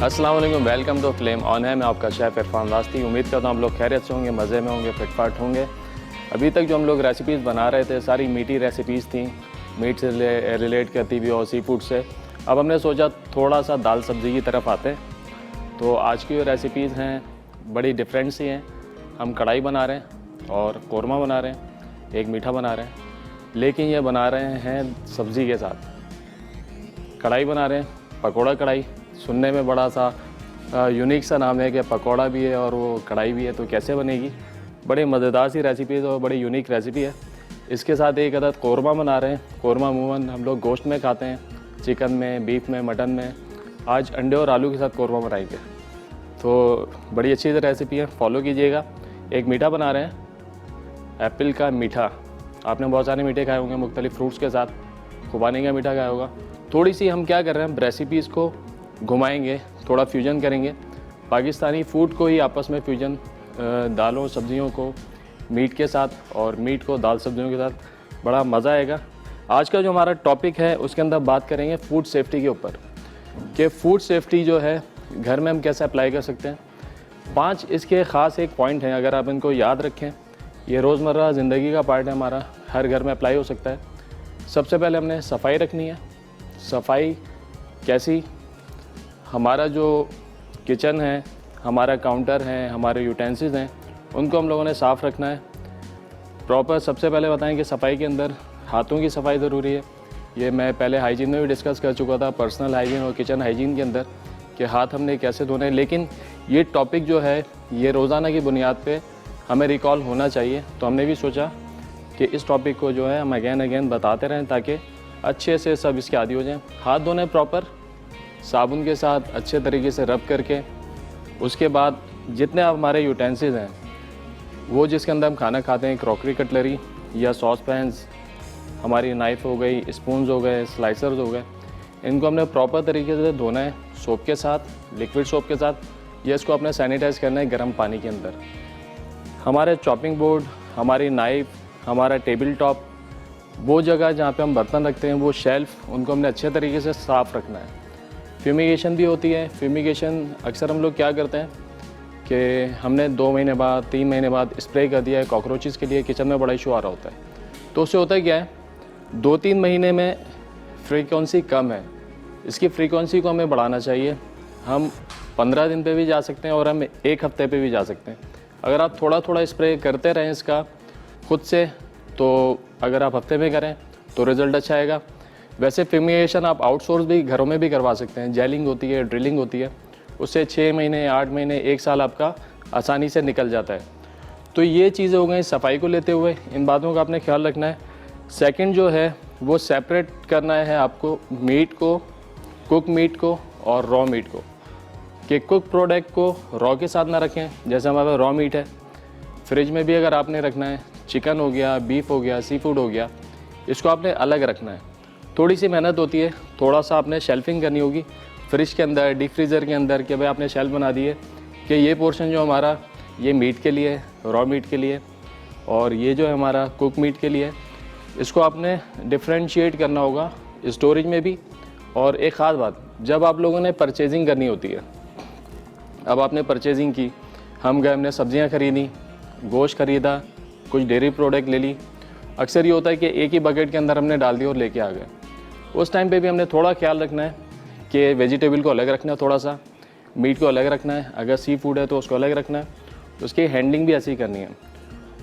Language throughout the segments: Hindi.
अस्सलाम वालेकुम, वेलकम टू फ्लेम ऑन है। मैं आपका शेफ़ इरफान रास्ती। उम्मीद करता हूँ आप लोग खैरियत से होंगे, मज़े में होंगे, फिटफाट होंगे। अभी तक जो हम लोग रेसिपीज़ बना रहे थे सारी मीठी रेसिपीज़ थी, मीट से रिलेट करती हुई और सी फूड से। अब हमने सोचा थोड़ा सा दाल सब्ज़ी की तरफ आते हैं। तो आज की जो रेसिपीज़ हैं बड़ी डिफरेंट सी हैं। हम कढ़ाई बना रहे हैं और कौरमा बना रहे हैं, एक मीठा बना रहे हैं, लेकिन ये बना रहे हैं सब्ज़ी के साथ। कढ़ाई बना रहे हैं पकोड़ा कढ़ाई। सुनने में बड़ा सा यूनिक सा नाम है कि पकोड़ा भी है और वो कढ़ाई भी है, तो कैसे बनेगी? बड़े मज़ेदार सी रेसिपी और बड़ी यूनिक रेसिपी है। इसके साथ एक अदद कौरमा बना रहे हैं। कौरमा अमूमन हम लोग गोश्त में खाते हैं, चिकन में, बीफ में, मटन में। आज अंडे और आलू के साथ कौरमा बनाएंगे, तो बड़ी अच्छी रेसिपी है, फॉलो कीजिएगा। एक मीठा बना रहे हैं, एप्पल का मीठा। आपने बहुत सारे मीठे खाए होंगे मुख्तलिफ फ्रूट्स के साथ, खुबानी का मीठा खाया होगा। थोड़ी सी हम क्या कर रहे हैं, रेसिपीज़ को घुमाएंगे, थोड़ा फ्यूजन करेंगे, पाकिस्तानी फ़ूड को ही आपस में फ्यूजन, दालों सब्जियों को मीट के साथ और मीट को दाल सब्जियों के साथ, बड़ा मज़ा आएगा। आज का जो हमारा टॉपिक है उसके अंदर बात करेंगे फ़ूड सेफ्टी के ऊपर, कि फ़ूड सेफ्टी जो है घर में हम कैसे अप्लाई कर सकते हैं। 5 इसके ख़ास एक पॉइंट हैं, अगर आप इनको याद रखें, ये रोज़मर्रा ज़िंदगी का पार्ट है हमारा, हर घर में अप्लाई हो सकता है। सबसे पहले हमने सफाई रखनी है। सफाई कैसी? हमारा जो किचन है, हमारा काउंटर है, हमारे यूटेंसिल्स हैं, उनको हम लोगों ने साफ़ रखना है प्रॉपर। सबसे पहले बताएं कि सफाई के अंदर हाथों की सफाई ज़रूरी है। ये मैं पहले हाइजीन में भी डिस्कस कर चुका था, पर्सनल हाइजीन और किचन हाइजीन के अंदर, कि हाथ हमने कैसे धोने हैं। लेकिन ये टॉपिक जो है ये रोज़ाना की बुनियाद पे हमें रिकॉल होना चाहिए, तो हमने भी सोचा कि इस टॉपिक को जो है हम अगेन बताते रहें ताकि अच्छे से सब इसके आदी हो जाएँ। हाथ धोने प्रॉपर साबुन के साथ अच्छे तरीके से रब करके, उसके बाद जितने हमारे यूटेंसिल्स हैं, वो जिसके अंदर हम खाना खाते हैं, क्रॉकरी कटलरी या सॉस पैन्स, हमारी नाइफ़ हो गई, स्पून्स हो गए, स्लाइसर्स हो गए, इनको हमने प्रॉपर तरीके से धोना है सोप के साथ, लिक्विड सोप के साथ, या इसको अपने सैनिटाइज़ करना है गर्म पानी के अंदर। हमारे चॉपिंग बोर्ड, हमारी नाइफ़, हमारा टेबल टॉप, वो जगह जहाँ पे हम बर्तन रखते हैं, वो शेल्फ़, उनको हमने अच्छे तरीके से साफ़ रखना है। फ्यूमिगेशन भी होती है। फ्यूमिगेशन अक्सर हम लोग क्या करते हैं कि हमने 2 महीने बाद, 3 महीने बाद स्प्रे कर दिया है कॉकरोचेस के लिए, किचन में बड़ा इशू आ रहा होता है। तो उससे होता है क्या है, 2-3 महीने में फ्रीक्वेंसी कम है, इसकी फ्रीक्वेंसी को हमें बढ़ाना चाहिए। हम 15 दिन पे भी जा सकते हैं और हम 1 हफ्ते पे भी जा सकते हैं। अगर आप थोड़ा थोड़ा स्प्रे करते रहें इसका खुद से, तो अगर आप हफ्ते में करें तो रिज़ल्ट अच्छा आएगा। वैसे फ्यूमिगेशन आप आउटसोर्स भी घरों में भी करवा सकते हैं। जेलिंग होती है, ड्रिलिंग होती है, उससे 6 महीने, 8 महीने, 1 साल आपका आसानी से निकल जाता है। तो ये चीज़ें हो गई सफाई को लेते हुए, इन बातों का आपने ख्याल रखना है। सेकंड जो है वो सेपरेट करना है आपको मीट को, कुक मीट को और रॉ मीट को, कि कुक प्रोडक्ट को रॉ के साथ ना रखें। जैसे हमारा रॉ मीट है, फ्रिज में भी अगर आपने रखना है, चिकन हो गया, बीफ हो गया, सी फूड हो गया, इसको आपने अलग रखना है। थोड़ी सी मेहनत होती है, थोड़ा सा आपने शेल्फिंग करनी होगी फ्रिज के अंदर, डीप फ्रीज़र के अंदर, कि भाई आपने शेल्फ बना दी है कि ये पोर्शन जो हमारा ये मीट के लिए, रॉ मीट के लिए, और ये जो है हमारा कुक मीट के लिए, इसको आपने डिफ्रेंशिएट करना होगा स्टोरेज में भी। और एक ख़ास बात, जब आप लोगों ने परचेजिंग करनी होती है, अब आपने परचेजिंग की, हम गए, हमने सब्जियाँ ख़रीदी, गोश्त ख़रीदा, कुछ डेयरी प्रोडक्ट ले ली, अक्सर ये होता है कि एक ही बकेट के अंदर हमने डाल दिया और लेके आ गए। उस टाइम पे भी हमने थोड़ा ख्याल रखना है कि वेजिटेबल को अलग रखना है, थोड़ा सा मीट को अलग रखना है, अगर सी फूड है तो उसको अलग रखना है, उसकी हैंडलिंग भी ऐसी ही करनी है।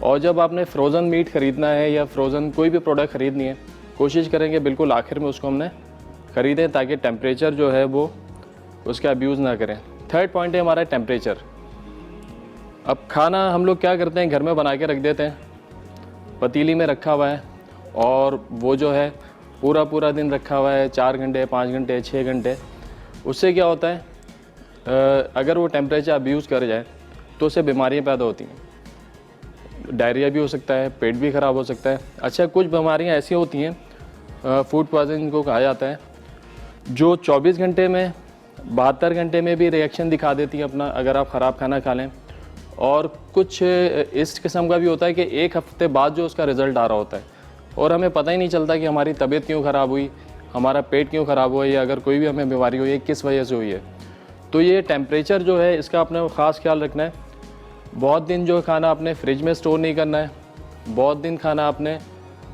और जब आपने फ्रोज़न मीट ख़रीदना है या फ्रोज़न कोई भी प्रोडक्ट ख़रीदनी है, कोशिश करेंगे बिल्कुल आखिर में उसको हमने ख़रीदें, ताकि टेम्परेचर जो है वो उसका अब्यूज़ ना करें। थर्ड पॉइंट है हमारा टेम्परेचर। अब खाना हम लोग क्या करते हैं, घर में बना के रख देते हैं, पतीली में रखा हुआ है, और वो जो है पूरा दिन रखा हुआ है, 4 घंटे, 5 घंटे, 6 घंटे। उससे क्या होता है, अगर वो टेम्परेचर अब्यूज़ कर जाए तो उससे बीमारियां पैदा होती हैं। डायरिया भी हो सकता है, पेट भी ख़राब हो सकता है। अच्छा, कुछ बीमारियां ऐसी होती हैं, फूड पॉइजनिंग को कहा जाता है, जो 24 घंटे में, 72 घंटे में भी रिएक्शन दिखा देती है अपना, अगर आप ख़राब खाना खा लें। और कुछ इस किस्म का भी होता है कि 1 हफ्ते बाद जो उसका रिज़ल्ट आ रहा होता है, और हमें पता ही नहीं चलता कि हमारी तबीयत क्यों ख़राब हुई, हमारा पेट क्यों ख़राब हुआ, या अगर कोई भी हमें बीमारी हुई है किस वजह से हुई है। तो ये टेम्परेचर जो है इसका अपने ख़ास ख्याल रखना है। बहुत दिन जो खाना आपने फ्रिज में स्टोर नहीं करना है। बहुत दिन खाना आपने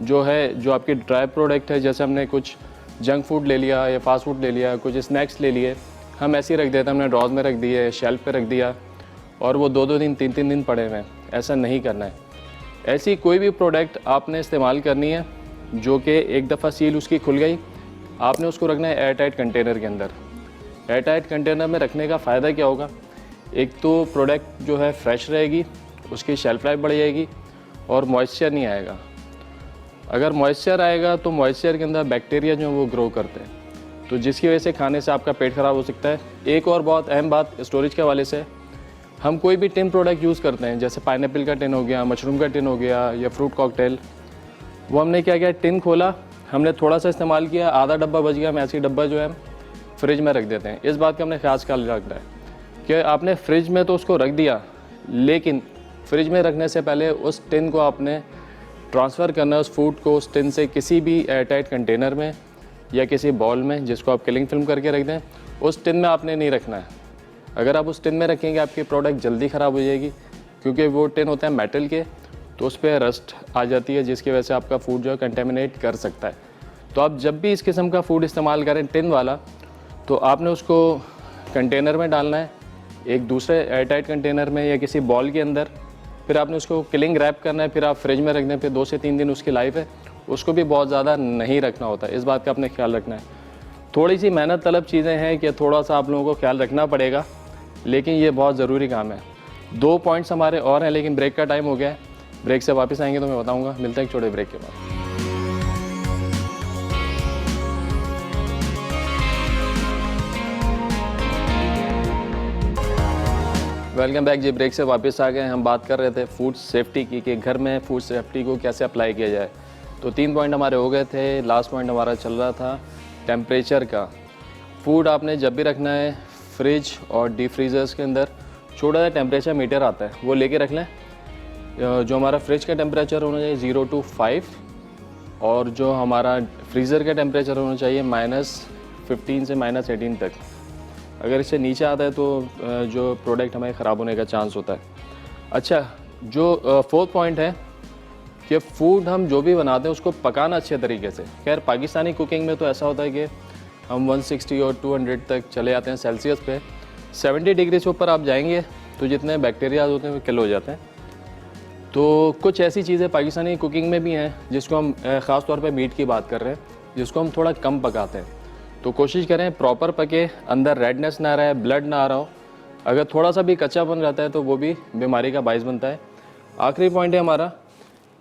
जो आपके ड्राई प्रोडक्ट है, जैसे हमने कुछ जंक फूड ले लिया या फास्ट फूड ले लिया, कुछ स्नैक्स ले लिए, हम ऐसे ही रख देते हैं, हमने ड्रॉज में रख दिए, शेल्फ पे रख दिया और वो 2-2 दिन 3-3 दिन पड़े हुए हैं। ऐसा नहीं करना है। ऐसी कोई भी प्रोडक्ट आपने इस्तेमाल करनी है जो कि एक दफ़ा सील उसकी खुल गई, आपने उसको रखना है एयर टाइट कंटेनर के अंदर। एयर टाइट कंटेनर में रखने का फ़ायदा क्या होगा, एक तो प्रोडक्ट जो है फ्रेश रहेगी, उसकी शेल्फ लाइफ बढ़ जाएगी और मॉइस्चर नहीं आएगा। अगर मॉइस्चर आएगा तो मॉइस्चर के अंदर बैक्टीरिया जो है वो ग्रो करते हैं, तो जिसकी वजह से खाने से आपका पेट ख़राब हो सकता है। एक और बहुत अहम बात स्टोरेज के हवाले से, हम कोई भी टिन प्रोडक्ट यूज़ करते हैं, जैसे पाइनएप्पल का टिन हो गया, मशरूम का टिन हो गया या फ्रूट कॉकटेल, वो हमने क्या किया, टिन खोला, हमने थोड़ा सा इस्तेमाल किया, आधा डब्बा बच गया, हम ऐसी डब्बा जो है फ्रिज में रख देते हैं। इस बात का हमने खास ख्याल रखना है कि आपने फ्रिज में तो उसको रख दिया, लेकिन फ्रिज में रखने से पहले उस टिन को आपने ट्रांसफ़र करना है, उस फूड को उस टिन से किसी भी एयरटाइट कंटेनर में या किसी बॉल में जिसको आप किलिंग फिल्म करके रख दें, उस टिन में आपने नहीं रखना है। अगर आप उस टिन में रखेंगे आपकी प्रोडक्ट जल्दी ख़राब हो जाएगी, क्योंकि वो टिन होता है मेटल के, तो उस पर रस्ट आ जाती है, जिसकी वजह से आपका फूड जो है कंटेमिनेट कर सकता है। तो आप जब भी इस किस्म का फूड इस्तेमाल करें टिन वाला, तो आपने उसको कंटेनर में डालना है, एक दूसरे एयरटाइट कंटेनर में या किसी बॉल के अंदर, फिर आपने उसको किलिंग रैप करना है, फिर आप फ्रिज में रख दें, फिर 2 से 3 दिन उसकी लाइफ है, उसको भी बहुत ज़्यादा नहीं रखना होता है। इस बात का आपने ख्याल रखना है। थोड़ी सी मेहनत तलब चीज़ें हैं कि थोड़ा सा आप लोगों को ख्याल रखना पड़ेगा, लेकिन ये बहुत ज़रूरी काम है। 2 पॉइंट्स हमारे और हैं, लेकिन ब्रेक का टाइम हो गया है। ब्रेक से वापस आएंगे तो मैं बताऊँगा। मिलते हैं एक छोटे ब्रेक के बाद। वेलकम बैक जी। ब्रेक से वापस आ गए। हम बात कर रहे थे फूड सेफ्टी की कि घर में फूड सेफ्टी को कैसे अप्लाई किया जाए। तो 3 पॉइंट हमारे हो गए थे। लास्ट पॉइंट हमारा चल रहा था टेम्परेचर का। फूड आपने जब भी रखना है फ्रिज और डीप फ्रीज़र्स के अंदर छोटा सा टेम्परेचर मीटर आता है, वो लेके रख लें। जो हमारा फ्रिज का टेम्परेचर होना चाहिए 0 to 5 और जो हमारा फ्रीज़र का टेम्परेचर होना चाहिए -15 से -18 तक। अगर इससे नीचे आता है तो जो प्रोडक्ट हमें ख़राब होने का चांस होता है। अच्छा, जो 4th पॉइंट है कि फ़ूड हम जो भी बनाते हैं उसको पकाना अच्छे तरीके से। खैर पाकिस्तानी कुकिंग में तो ऐसा होता है कि हम 160 और 200 तक चले जाते हैं सेल्सियस पे। 70 डिग्री से ऊपर आप जाएंगे तो जितने बैक्टीरियाज होते हैं वो किल हो जाते हैं। तो कुछ ऐसी चीज़ें पाकिस्तानी कुकिंग में भी हैं जिसको हम ख़ास तौर पे मीट की बात कर रहे हैं, जिसको हम थोड़ा कम पकाते हैं। तो कोशिश करें प्रॉपर पके, अंदर रेडनेस ना रहे, ब्लड ना आ रहा हो। अगर थोड़ा सा भी कच्चापन रहता है तो वो भी बीमारी का बाइस बनता है। आखिरी पॉइंट है हमारा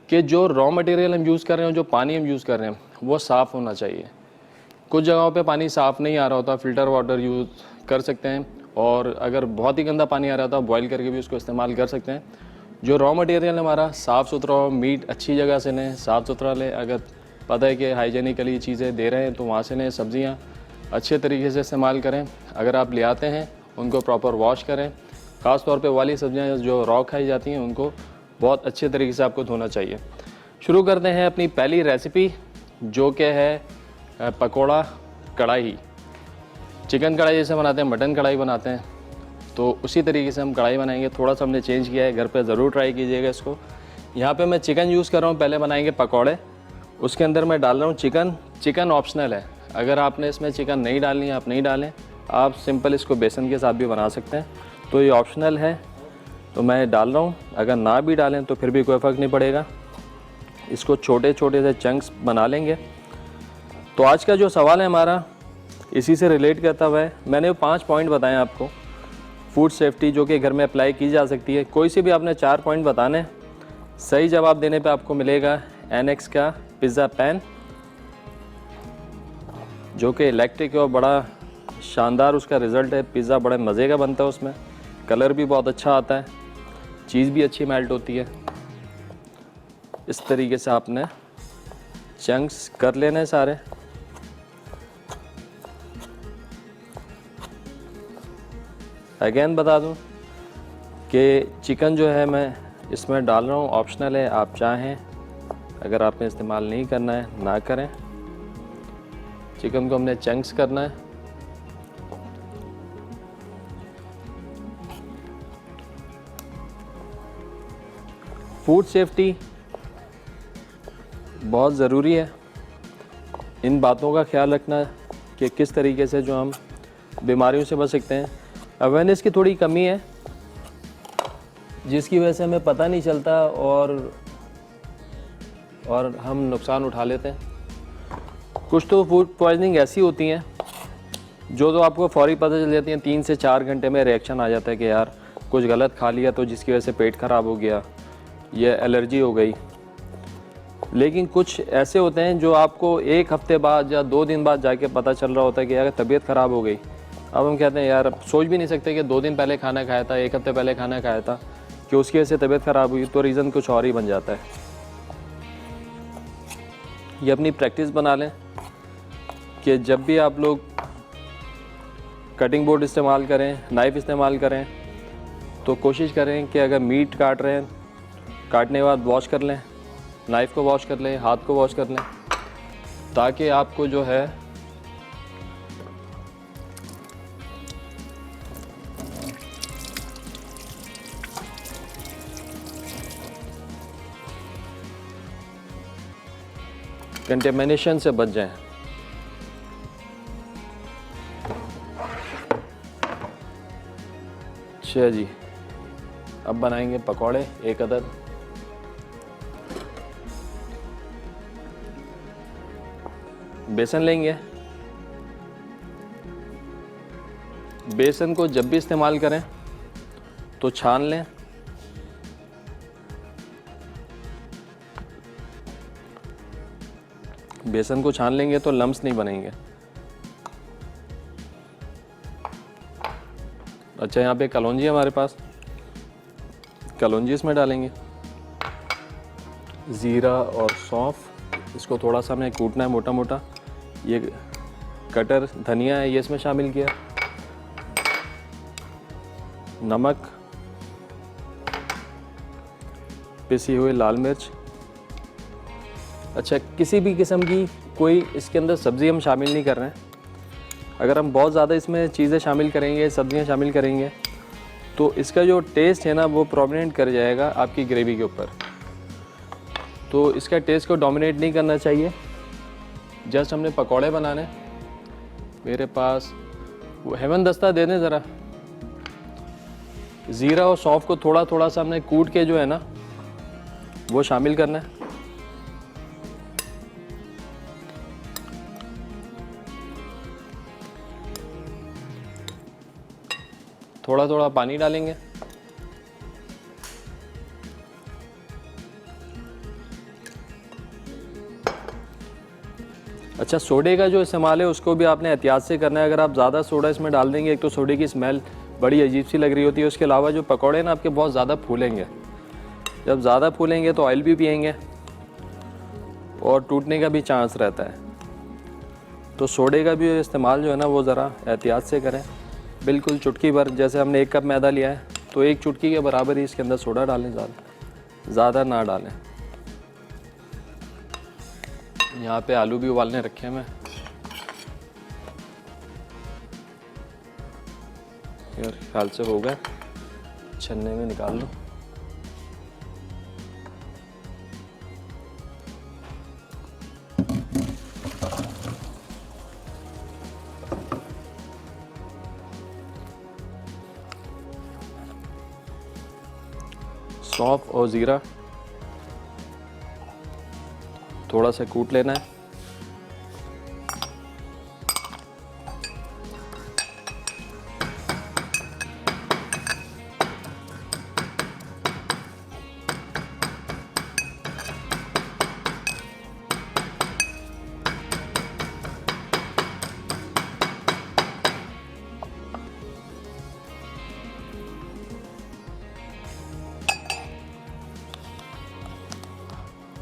कि जो रॉ मटेरियल हम यूज़ कर रहे हैं, जो पानी हम यूज़ कर रहे हैं, वो साफ़ होना चाहिए। कुछ जगहों पे पानी साफ़ नहीं आ रहा होता, फ़िल्टर वाटर यूज़ कर सकते हैं, और अगर बहुत ही गंदा पानी आ रहा था बॉयल करके भी उसको इस्तेमाल कर सकते हैं। जो रॉ मटेरियल हमारा साफ़ सुथरा हो, मीट अच्छी जगह से लें, साफ़ सुथरा लें। अगर पता है कि हाइजीनिकली चीज़ें दे रहे हैं तो वहाँ से लें। सब्ज़ियाँ अच्छे तरीके से इस्तेमाल करें। अगर आप ले आते हैं उनको प्रॉपर वॉश करें। ख़ास तौर पे वाली सब्ज़ियाँ जो रॉ खाई जाती हैं उनको बहुत अच्छे तरीके से आपको धोना चाहिए। शुरू करते हैं अपनी पहली रेसिपी, जो कि है पकोड़ा कढ़ाई। चिकन कढ़ाई जैसे बनाते हैं, मटन कढ़ाई बनाते हैं, तो उसी तरीके से हम कढ़ाई बनाएंगे। थोड़ा सा हमने चेंज किया है, घर पे ज़रूर ट्राई कीजिएगा इसको। यहाँ पे मैं चिकन यूज़ कर रहा हूँ। पहले बनाएंगे पकौड़े, उसके अंदर मैं डाल रहा हूँ चिकन। चिकन ऑप्शनल है, अगर आपने इसमें चिकन नहीं डालनी है आप नहीं डालें, आप सिंपल इसको बेसन के साथ भी बना सकते हैं। तो ये ऑप्शनल है, तो मैं डाल रहा हूँ। अगर ना भी डालें तो फिर भी कोई फ़र्क नहीं पड़ेगा। इसको छोटे छोटे से चंक्स बना लेंगे। तो आज का जो सवाल है हमारा इसी से रिलेट करता हुआ है। मैंने 5 पॉइंट बताए आपको फूड सेफ्टी जो कि घर में अप्लाई की जा सकती है। कोई से भी आपने 4 पॉइंट बताने, सही जवाब देने पे आपको मिलेगा एनेक्स का पिज़्ज़ा पैन, जो कि इलेक्ट्रिक है और बड़ा शानदार उसका रिज़ल्ट है। पिज़्ज़ा बड़े मज़े का बनता है, उसमें कलर भी बहुत अच्छा आता है, चीज़ भी अच्छी मेल्ट होती है। इस तरीके से आपने चंक्स कर लेने सारे। अगेन बता दूं कि चिकन जो है मैं इसमें डाल रहा हूँ, ऑप्शनल है, आप चाहें अगर आपने इस्तेमाल नहीं करना है ना करें। चिकन को हमने चंक्स करना है। फूड सेफ्टी बहुत ज़रूरी है। इन बातों का ख्याल रखना कि किस तरीके से जो हम बीमारियों से बच सकते हैं। अवेयरनेस की थोड़ी कमी है जिसकी वजह से हमें पता नहीं चलता और हम नुकसान उठा लेते हैं। कुछ तो फूड पॉइजनिंग ऐसी होती हैं जो तो आपको फौरी पता चल जाती हैं, 3 से 4 घंटे में रिएक्शन आ जाता है कि यार कुछ गलत खा लिया तो जिसकी वजह से पेट ख़राब हो गया, ये एलर्जी हो गई। लेकिन कुछ ऐसे होते हैं जो आपको 1 हफ्ते बाद या 2 दिन बाद जाके पता चल रहा होता है कि यार तबीयत ख़राब हो गई। अब हम कहते हैं यार अब सोच भी नहीं सकते कि 2 दिन पहले खाना खाया था, 1 हफ्ते पहले खाना खाया था, कि उसकी वजह से तबीयत ख़राब हुई, तो रीज़न कुछ और ही बन जाता है। ये अपनी प्रैक्टिस बना लें कि जब भी आप लोग कटिंग बोर्ड इस्तेमाल करें, नाइफ़ इस्तेमाल करें, तो कोशिश करें कि अगर मीट काट रहे हैं, काटने के बाद वॉश कर लें, नाइफ़ को वॉश कर लें, हाथ को वॉश कर लें, ताकि आपको जो है कंटेमिनेशन से बच जाएं। अच्छा जी, अब बनाएंगे पकौड़े 1 अदद। बेसन लेंगे। बेसन को जब भी इस्तेमाल करें तो छान लें। बेसन को छान लेंगे तो लम्स नहीं बनेंगे। अच्छा, यहाँ पे कलौंजी है हमारे पास, कलौंजी इसमें डालेंगे। ज़ीरा और सौंफ, इसको थोड़ा सा हमें कूटना है मोटा मोटा। ये कटर धनिया है, ये इसमें शामिल किया। नमक, पिसी हुई लाल मिर्च। अच्छा, किसी भी किस्म की कोई इसके अंदर सब्ज़ी हम शामिल नहीं कर रहे हैं। अगर हम बहुत ज़्यादा इसमें चीज़ें शामिल करेंगे, सब्ज़ियाँ शामिल करेंगे, तो इसका जो टेस्ट है ना वो प्रोमिनेंट कर जाएगा आपकी ग्रेवी के ऊपर। तो इसका टेस्ट को डोमिनेट नहीं करना चाहिए। जस्ट हमने पकौड़े बनाने। मेरे पास वो हेवन दस्ता दे दें ज़रा। ज़ीरा और सौंफ को थोड़ा थोड़ा सा हमने कूट के जो है ना वो शामिल करना है। थोड़ा थोड़ा पानी डालेंगे। अच्छा, सोडे का जो इस्तेमाल है उसको भी आपने एहतियात से करना है। अगर आप ज़्यादा सोडा इसमें डाल देंगे, एक तो सोडे की स्मेल बड़ी अजीब सी लग रही होती है, उसके अलावा जो पकौड़े ना आपके बहुत ज़्यादा फूलेंगे। जब ज़्यादा फूलेंगे तो ऑयल भी पिएंगे और टूटने का भी चांस रहता है। तो सोडे का भी इस्तेमाल जो है ना वो ज़रा एहतियात से करें। बिल्कुल चुटकी भर, जैसे हमने 1 कप मैदा लिया है तो 1 चुटकी के बराबर ही इसके अंदर सोडा डालें, ज़्यादा ना डालें। यहाँ पे आलू भी उबालने रखे हैं मैं। यार ख्याल से हो गए, छन्ने में निकाल लो। सौंफ और ज़ीरा थोड़ा सा कूट लेना है।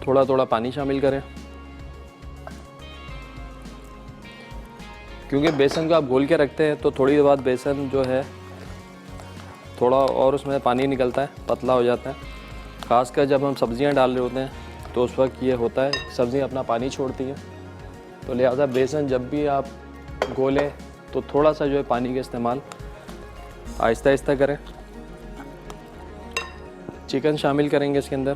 थोड़ा थोड़ा पानी शामिल करें, क्योंकि बेसन को आप घोल के रखते हैं तो थोड़ी देर बाद बेसन जो है थोड़ा और उसमें पानी निकलता है, पतला हो जाता है। ख़ासकर जब हम सब्ज़ियां डाल रहे होते हैं तो उस वक्त ये होता है, सब्ज़ियां अपना पानी छोड़ती हैं। तो लिहाजा बेसन जब भी आप घोलें तो थोड़ा सा जो है पानी का इस्तेमाल आहिस्ता आहिस्ता करें। चिकन शामिल करेंगे इसके अंदर।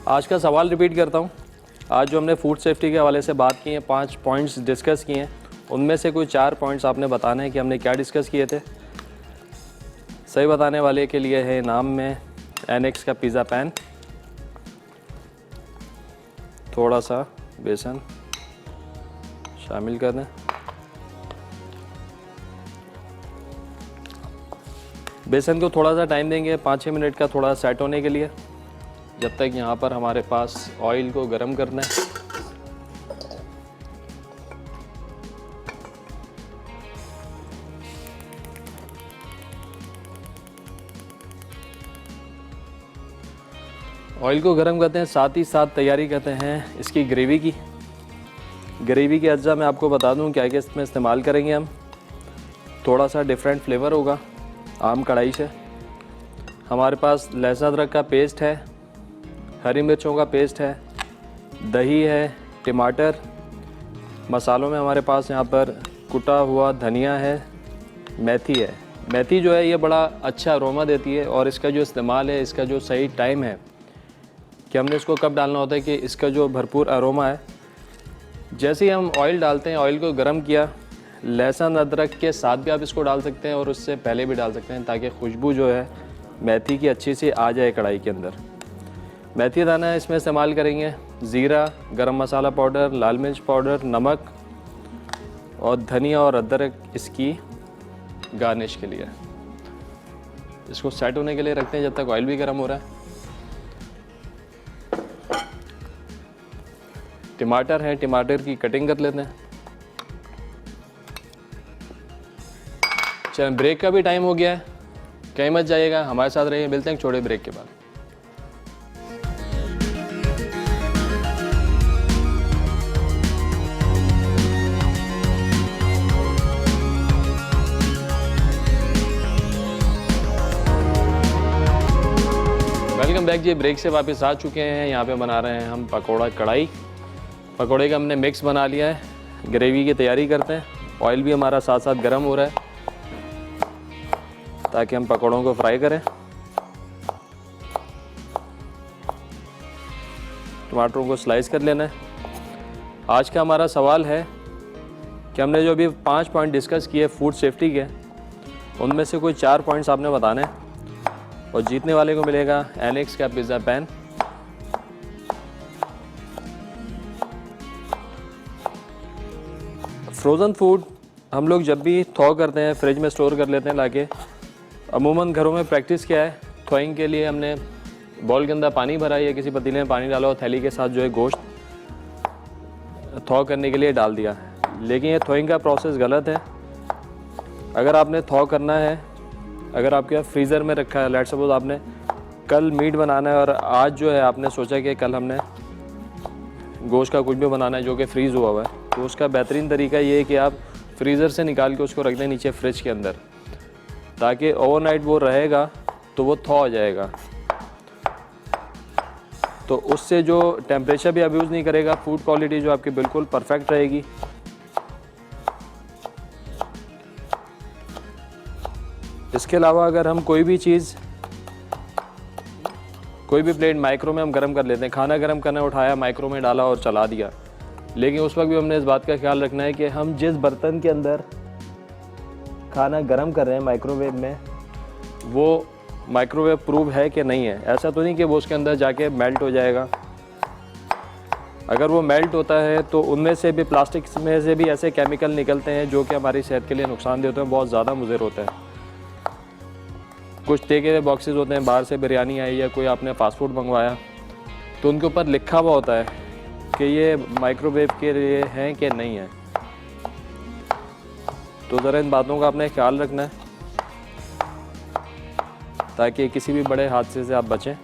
आज का सवाल रिपीट करता हूँ। आज जो हमने फूड सेफ्टी के हवाले से बात की है, 5 पॉइंट्स डिस्कस किए हैं, उनमें से कोई 4 पॉइंट्स आपने बताने हैं कि हमने क्या डिस्कस किए थे। सही बताने वाले के लिए है इनाम में एनेक्स का पिज़्ज़ा पैन, थोड़ा सा बेसन शामिल कर दें। बेसन को थोड़ा सा टाइम देंगे, 5-6 मिनट का, थोड़ा सेट होने के लिए, जब तक यहाँ पर हमारे पास ऑयल को गर्म करना है। ऑयल को गर्म करते हैं, साथ ही साथ तैयारी करते हैं इसकी ग्रेवी की। ग्रेवी के अज्जा मैं आपको बता दूं क्या क्या इसमें इस्तेमाल करेंगे हम। थोड़ा सा डिफरेंट फ्लेवर होगा आम कढ़ाई से। हमारे पास लहसुन अदरक का पेस्ट है, हरी मिर्चों का पेस्ट है, दही है, टमाटर, मसालों में हमारे पास यहाँ पर कुटा हुआ धनिया है, मेथी है। मेथी जो है ये बड़ा अच्छा अरोमा देती है, और इसका जो इस्तेमाल है, इसका जो सही टाइम है कि हमने इसको कब डालना होता है कि इसका जो भरपूर अरोमा है, जैसे ही हम ऑयल डालते हैं, ऑयल को गर्म किया, लहसुन अदरक के साथ भी आप इसको डाल सकते हैं और उससे पहले भी डाल सकते हैं, ताकि खुशबू जो है मेथी की अच्छी सी आ जाए कढ़ाई के अंदर। मेथी दाना इसमें इस्तेमाल करेंगे, ज़ीरा, गरम मसाला पाउडर, लाल मिर्च पाउडर, नमक और धनिया और अदरक इसकी गार्निश के लिए। इसको सेट होने के लिए रखते हैं जब तक ऑयल भी गर्म हो रहा है। टमाटर है, टमाटर की कटिंग कर लेते हैं। चलिए, ब्रेक का भी टाइम हो गया है, कहीं मत जाइएगा, हमारे साथ रहिए। मिलते हैं छोटे ब्रेक के बाद। वेलकम बैक जी, ब्रेक से वापस आ चुके हैं। यहाँ पे बना रहे हैं हम पकौड़ा कढ़ाई। पकौड़े का हमने मिक्स बना लिया है, ग्रेवी की तैयारी करते हैं। ऑयल भी हमारा साथ साथ गर्म हो रहा है ताकि हम पकौड़ों को फ्राई करें। टमाटरों को स्लाइस कर लेना है। आज का हमारा सवाल है कि हमने जो अभी 5 पॉइंट डिस्कस किए फूड सेफ्टी के, उनमें से कोई 4 पॉइंट्स आपने बताने हैं, और जीतने वाले को मिलेगा एनेक्स का पिज़्ज़ा पैन। फ्रोज़न फूड हम लोग जब भी थॉ करते हैं, फ्रिज में स्टोर कर लेते हैं लाके। अमूमन घरों में प्रैक्टिस क्या है, थॉइंग के लिए हमने बॉल के अंदर पानी भरा या किसी पतीले में पानी डाला और थैली के साथ जो है गोश्त थॉ करने के लिए डाल दिया। लेकिन ये थॉइंग का प्रोसेस गलत है। अगर आपने थॉ करना है, अगर आपके फ्रीज़र में रखा है, लेट्स सपोज आपने कल मीट बनाना है और आज जो है आपने सोचा कि कल हमने गोश्त का कुछ भी बनाना है जो कि फ्रीज़ हुआ हुआ है, तो उसका बेहतरीन तरीका ये है कि आप फ्रीज़र से निकाल के उसको रख दें नीचे फ्रिज के अंदर, ताकि ओवरनाइट वो रहेगा तो वो थॉ हो जाएगा। तो उससे जो टेम्परेचर भी अब्यूज़ नहीं करेगा, फूड क्वालिटी जो आपकी बिल्कुल परफेक्ट रहेगी। इसके अलावा अगर हम कोई भी चीज़, कोई भी प्लेट माइक्रो में हम गर्म कर लेते हैं, खाना गर्म करना उठाया, माइक्रो में डाला और चला दिया, लेकिन उस वक्त भी हमने इस बात का ख्याल रखना है कि हम जिस बर्तन के अंदर खाना गर्म कर रहे हैं माइक्रोवेव में, वो माइक्रोवेव प्रूफ है कि नहीं है। ऐसा तो नहीं कि वो उसके अंदर जाके मेल्ट हो जाएगा। अगर वो मेल्ट होता है तो उनमें से भी, प्लास्टिक में से भी ऐसे केमिकल निकलते हैं जो कि हमारी सेहत के लिए नुकसानदेह होते हैं, बहुत ज़्यादा मुज़िर होते हैं। कुछ टेक अवे बॉक्सेस होते हैं, बाहर से बिरयानी आई या कोई आपने फ़ास्ट फूड मंगवाया, तो उनके ऊपर लिखा हुआ होता है कि ये माइक्रोवेव के लिए हैं कि नहीं है। तो ज़रा इन बातों का आपने ख्याल रखना है ताकि किसी भी बड़े हादसे से आप बचें।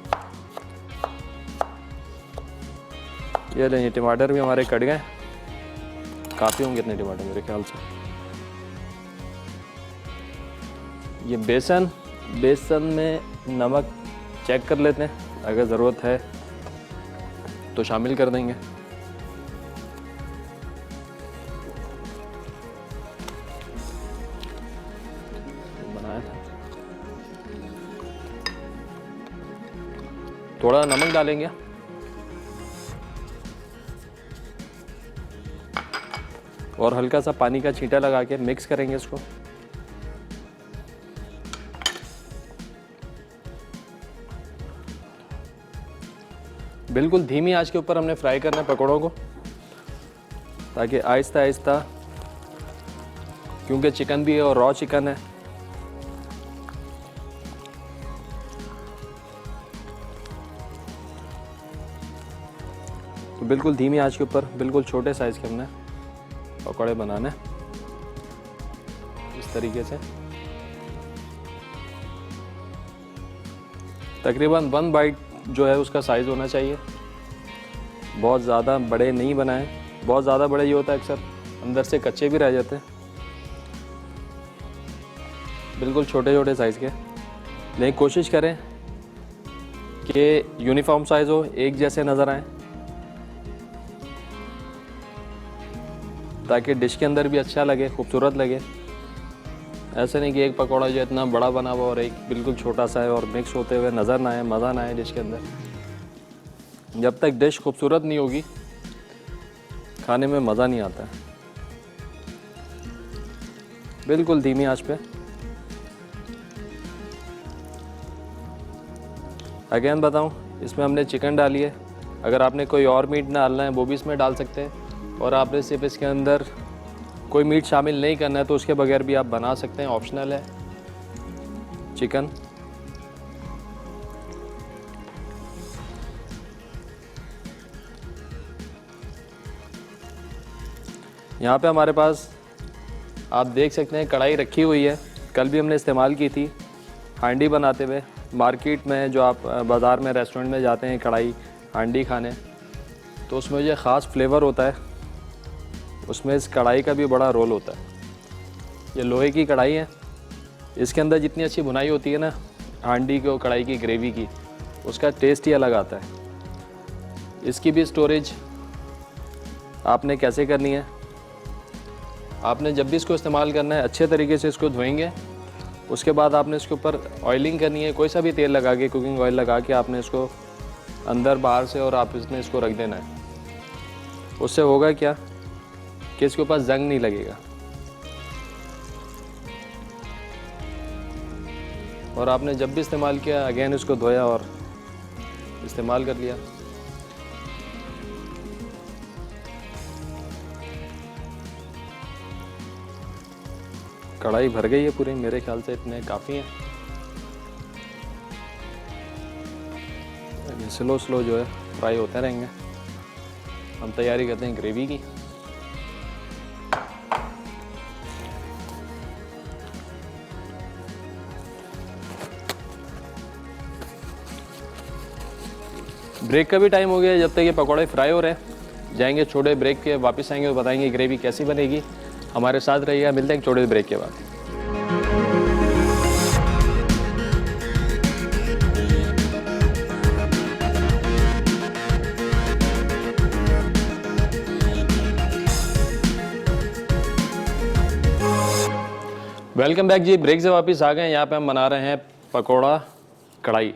ये लें, टमाटर भी हमारे कट गए, काफ़ी होंगे इतने टमाटर मेरे ख्याल से। ये बेसन में नमक चेक कर लेते हैं, अगर ज़रूरत है तो शामिल कर देंगे। बनाया था, थोड़ा नमक डालेंगे और हल्का सा पानी का छींटा लगा के मिक्स करेंगे इसको। बिल्कुल धीमी आंच के ऊपर हमने फ्राई करना है पकौड़ों को, ताकि आहिस्ता आहिस्ता, क्योंकि चिकन भी है और रॉ चिकन है, तो बिल्कुल धीमी आंच के ऊपर बिल्कुल छोटे साइज़ के हमने पकौड़े बनाने इस तरीके से। तकरीबन 1 बाइट जो है उसका साइज़ होना चाहिए, बहुत ज़्यादा बड़े नहीं बनाएं। बहुत ज़्यादा बड़े ये होता है अक्सर अंदर से कच्चे भी रह जाते हैं। बिल्कुल छोटे छोटे साइज़ के, लेकिन कोशिश करें कि यूनिफॉर्म साइज़ हो, एक जैसे नज़र आए, ताकि डिश के अंदर भी अच्छा लगे, खूबसूरत लगे। ऐसे नहीं कि एक पकौड़ा जो इतना बड़ा बना हुआ और एक बिल्कुल छोटा सा है और मिक्स होते हुए नज़र ना आए, मज़ा ना आए डिश के अंदर। जब तक डिश खूबसूरत नहीं होगी खाने में मज़ा नहीं आता है। बिल्कुल धीमी आंच पे। अगेन बताऊं, इसमें हमने चिकन डाली है। अगर आपने कोई और मीट डालना है वो भी इसमें डाल सकते हैं, और आपने सिर्फ इसके अंदर कोई मीट शामिल नहीं करना है तो उसके बगैर भी आप बना सकते हैं, ऑप्शनल है चिकन। यहाँ पे हमारे पास आप देख सकते हैं कढ़ाई रखी हुई है, कल भी हमने इस्तेमाल की थी हांडी बनाते हुए। मार्केट में जो आप बाज़ार में रेस्टोरेंट में जाते हैं कढ़ाई हांडी खाने, तो उसमें जो ख़ास फ्लेवर होता है उसमें इस कढ़ाई का भी बड़ा रोल होता है। ये लोहे की कढ़ाई है, इसके अंदर जितनी अच्छी बुनाई होती है ना हांडी की और कढ़ाई की ग्रेवी की, उसका टेस्ट ही अलग आता है। इसकी भी स्टोरेज आपने कैसे करनी है, आपने जब भी इसको इस्तेमाल करना है अच्छे तरीके से इसको धोएंगे। उसके बाद आपने इसके ऊपर ऑयलिंग करनी है, कोई सा भी तेल लगा के, कुकिंग ऑयल लगा के आपने इसको अंदर बाहर से और आप इसने इसको रख देना है। उससे होगा क्या कि इसके ऊपर जंग नहीं लगेगा। और आपने जब भी इस्तेमाल किया अगेन इसको धोया और इस्तेमाल कर लिया। कढ़ाई भर गई है पूरी, मेरे ख्याल से इतने काफ़ी हैं। स्लो स्लो जो है फ्राई होते रहेंगे। हम तैयारी करते हैं ग्रेवी की। ब्रेक का भी टाइम हो गया। जब तक ये पकौड़े फ्राई हो रहे हैं जाएंगे छोटे ब्रेक के, वापस आएंगे और बताएंगे ग्रेवी कैसी बनेगी। हमारे साथ रहिएगा, मिलते हैं छोटे ब्रेक के बाद। वेलकम बैक जी, ब्रेक से वापस आ गए। यहाँ पे हम बना रहे हैं पकौड़ा कढ़ाई।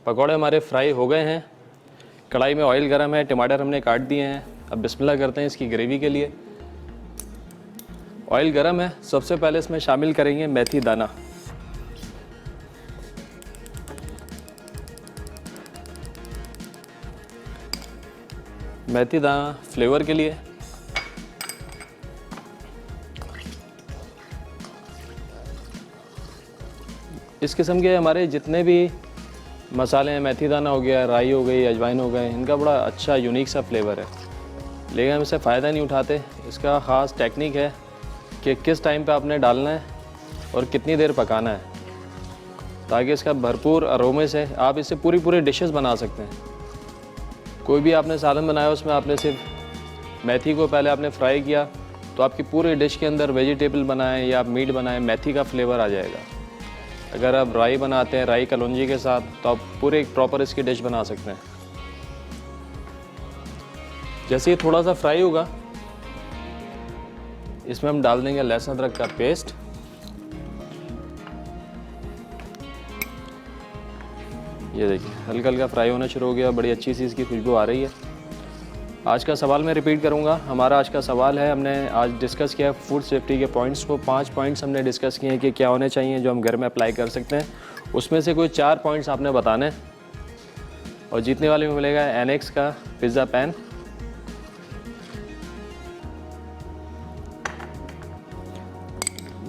पकौड़े हमारे फ्राई हो गए हैं, कढ़ाई में ऑयल गरम है, टमाटर हमने काट दिए हैं। अब बिस्मिल्लाह करते हैं इसकी ग्रेवी के लिए। ऑयल गरम है, सबसे पहले इसमें शामिल करेंगे मेथी दाना। मेथी दाना फ्लेवर के लिए। इस किस्म के हमारे जितने भी मसाले हैं, मेथी दाना हो गया, राई हो गई, अजवाइन हो गए, इनका बड़ा अच्छा यूनिक सा फ्लेवर है, लेकिन हम इससे फ़ायदा नहीं उठाते। इसका ख़ास टेक्निक है कि किस टाइम पे आपने डालना है और कितनी देर पकाना है, ताकि इसका भरपूर अरोमे से आप इससे पूरी डिशेस बना सकते हैं। कोई भी आपने सालन बनाया उसमें आपने सिर्फ मेथी को पहले आपने फ्राई किया, तो आपकी पूरी डिश के अंदर वेजिटेबल बनाएं या आप मीट बनाएं, मेथी का फ्लेवर आ जाएगा। अगर आप राई बनाते हैं राई कलौंजी के साथ, तो आप पूरे एक प्रॉपर इसकी डिश बना सकते हैं। जैसे ये थोड़ा सा फ्राई होगा, इसमें हम डाल देंगे लहसुन अदरक का पेस्ट। ये देखिए हल्का हल्का फ्राई होना शुरू हो गया, बड़ी अच्छी सी इसकी खुशबू आ रही है। आज का सवाल मैं रिपीट करूंगा। हमारा आज का सवाल है, हमने आज डिस्कस किया फूड सेफ्टी के पॉइंट्स को। 5 पॉइंट्स हमने डिस्कस किए हैं कि क्या होने चाहिए जो हम घर में अप्लाई कर सकते हैं। उसमें से कोई 4 पॉइंट्स आपने बताने हैं और जीतने वाले में मिलेगा एनेक्स का पिज़्ज़ा पैन,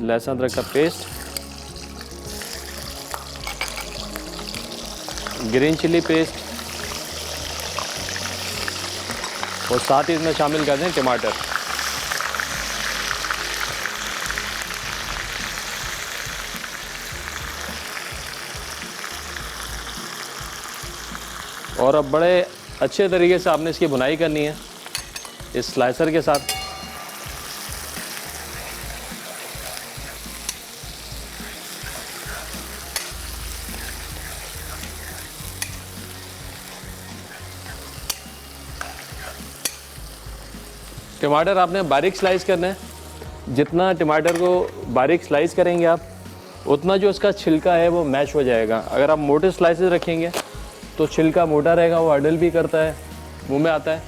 लहसुन अदरक का पेस्ट, ग्रीन चिली पेस्ट और साथ ही इसमें शामिल कर दें टमाटर। और अब बड़े अच्छे तरीके से आपने इसकी भुनाई करनी है इस स्लाइसर के साथ। टमाटर आपने बारीक स्लाइस करना है। जितना टमाटर को बारीक स्लाइस करेंगे आप, उतना जो इसका छिलका है वो मैश हो जाएगा। अगर आप मोटे स्लाइसेस रखेंगे तो छिलका मोटा रहेगा, वो अडल भी करता है, मुंह में आता है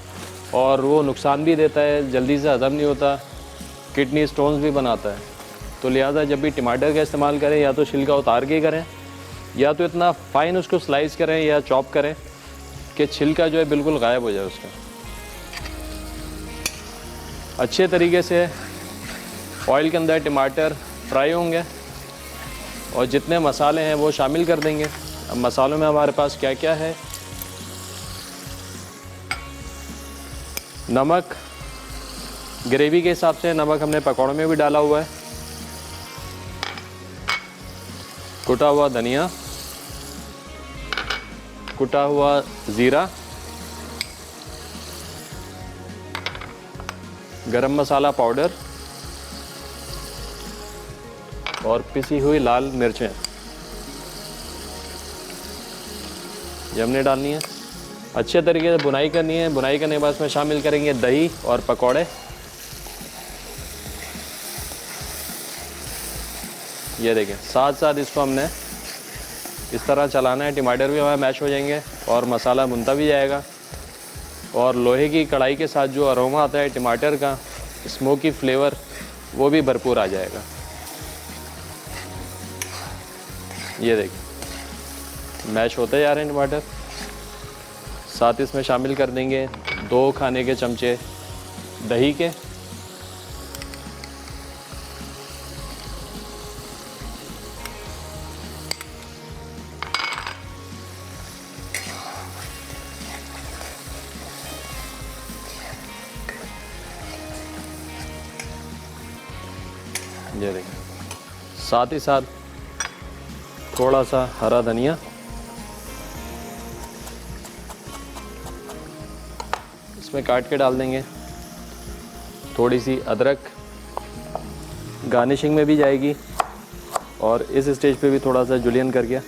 और वो नुकसान भी देता है, जल्दी से हज़म नहीं होता, किडनी स्टोन्स भी बनाता है। तो लिहाजा जब भी टमाटर का इस्तेमाल करें या तो छिलका उतार के करें या तो इतना फाइन उसको स्लाइस करें या चॉप करें कि छिलका जो है बिल्कुल गायब हो जाए उसका। अच्छे तरीके से ऑयल के अंदर टमाटर फ्राई होंगे और जितने मसाले हैं वो शामिल कर देंगे। अब मसालों में हमारे पास क्या क्या है, नमक ग्रेवी के हिसाब से, नमक हमने पकौड़ों में भी डाला हुआ है, कुटा हुआ धनिया, कुटा हुआ ज़ीरा, गरम मसाला पाउडर और पिसी हुई लाल मिर्चें ये हमने डालनी है। अच्छे तरीके से बुनाई करनी है। बुनाई करने के बाद इसमें शामिल करेंगे दही और पकौड़े। ये देखें, साथ साथ इसको हमने इस तरह चलाना है। टमाटर भी हमारे मैश हो जाएंगे और मसाला भुनता भी जाएगा और लोहे की कढ़ाई के साथ जो अरोमा आता है टमाटर का, स्मोकी फ्लेवर, वो भी भरपूर आ जाएगा। ये देखिए मैश होते जा रहे हैं टमाटर। साथ इसमें शामिल कर देंगे 2 खाने के चमचे दही के, ये देखिए, साथ ही साथ थोड़ा सा हरा धनिया, इसमें काट के डाल देंगे, थोड़ी सी अदरक गार्निशिंग में भी जाएगी और इस स्टेज पे भी थोड़ा सा जुलियन करके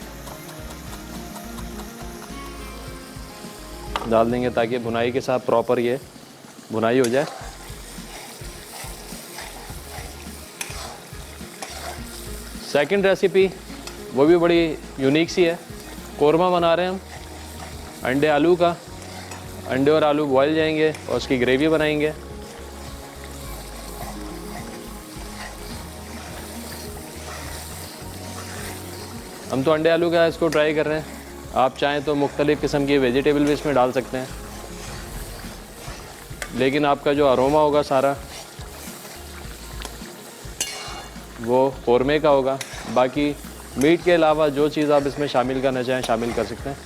डाल देंगे ताकि भुनाई के साथ प्रॉपर ये भुनाई हो जाए। सेकंड रेसिपी वो भी बड़ी यूनिक सी है। कोरमा बना रहे हैं हम अंडे आलू का। अंडे और आलू बॉयल जाएंगे और उसकी ग्रेवी बनाएंगे। हम तो अंडे आलू का इसको ट्राई कर रहे हैं, आप चाहें तो मुख्तलिफ़ किस्म की वेजिटेबल भी इसमें डाल सकते हैं, लेकिन आपका जो अरोमा होगा सारा वो कोरमे का होगा। बाकी मीट के अलावा जो चीज़ आप इसमें शामिल करना चाहें शामिल कर सकते हैं।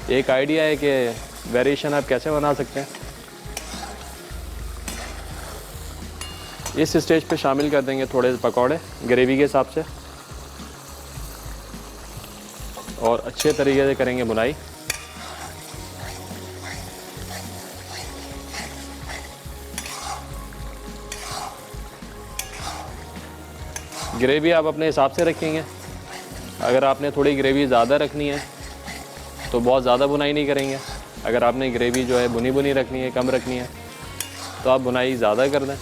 एक आइडिया है कि वेरिएशन आप कैसे बना सकते हैं। इस स्टेज पे शामिल कर देंगे थोड़े से पकौड़े ग्रेवी के हिसाब से और अच्छे तरीके से करेंगे बुनाई। ग्रेवी आप अपने हिसाब से रखेंगे। अगर आपने थोड़ी ग्रेवी ज़्यादा रखनी है तो बहुत ज़्यादा बुनाई नहीं करेंगे। अगर आपने ग्रेवी जो है बुनी बुनी रखनी है, कम रखनी है, तो आप बुनाई ज़्यादा कर दें।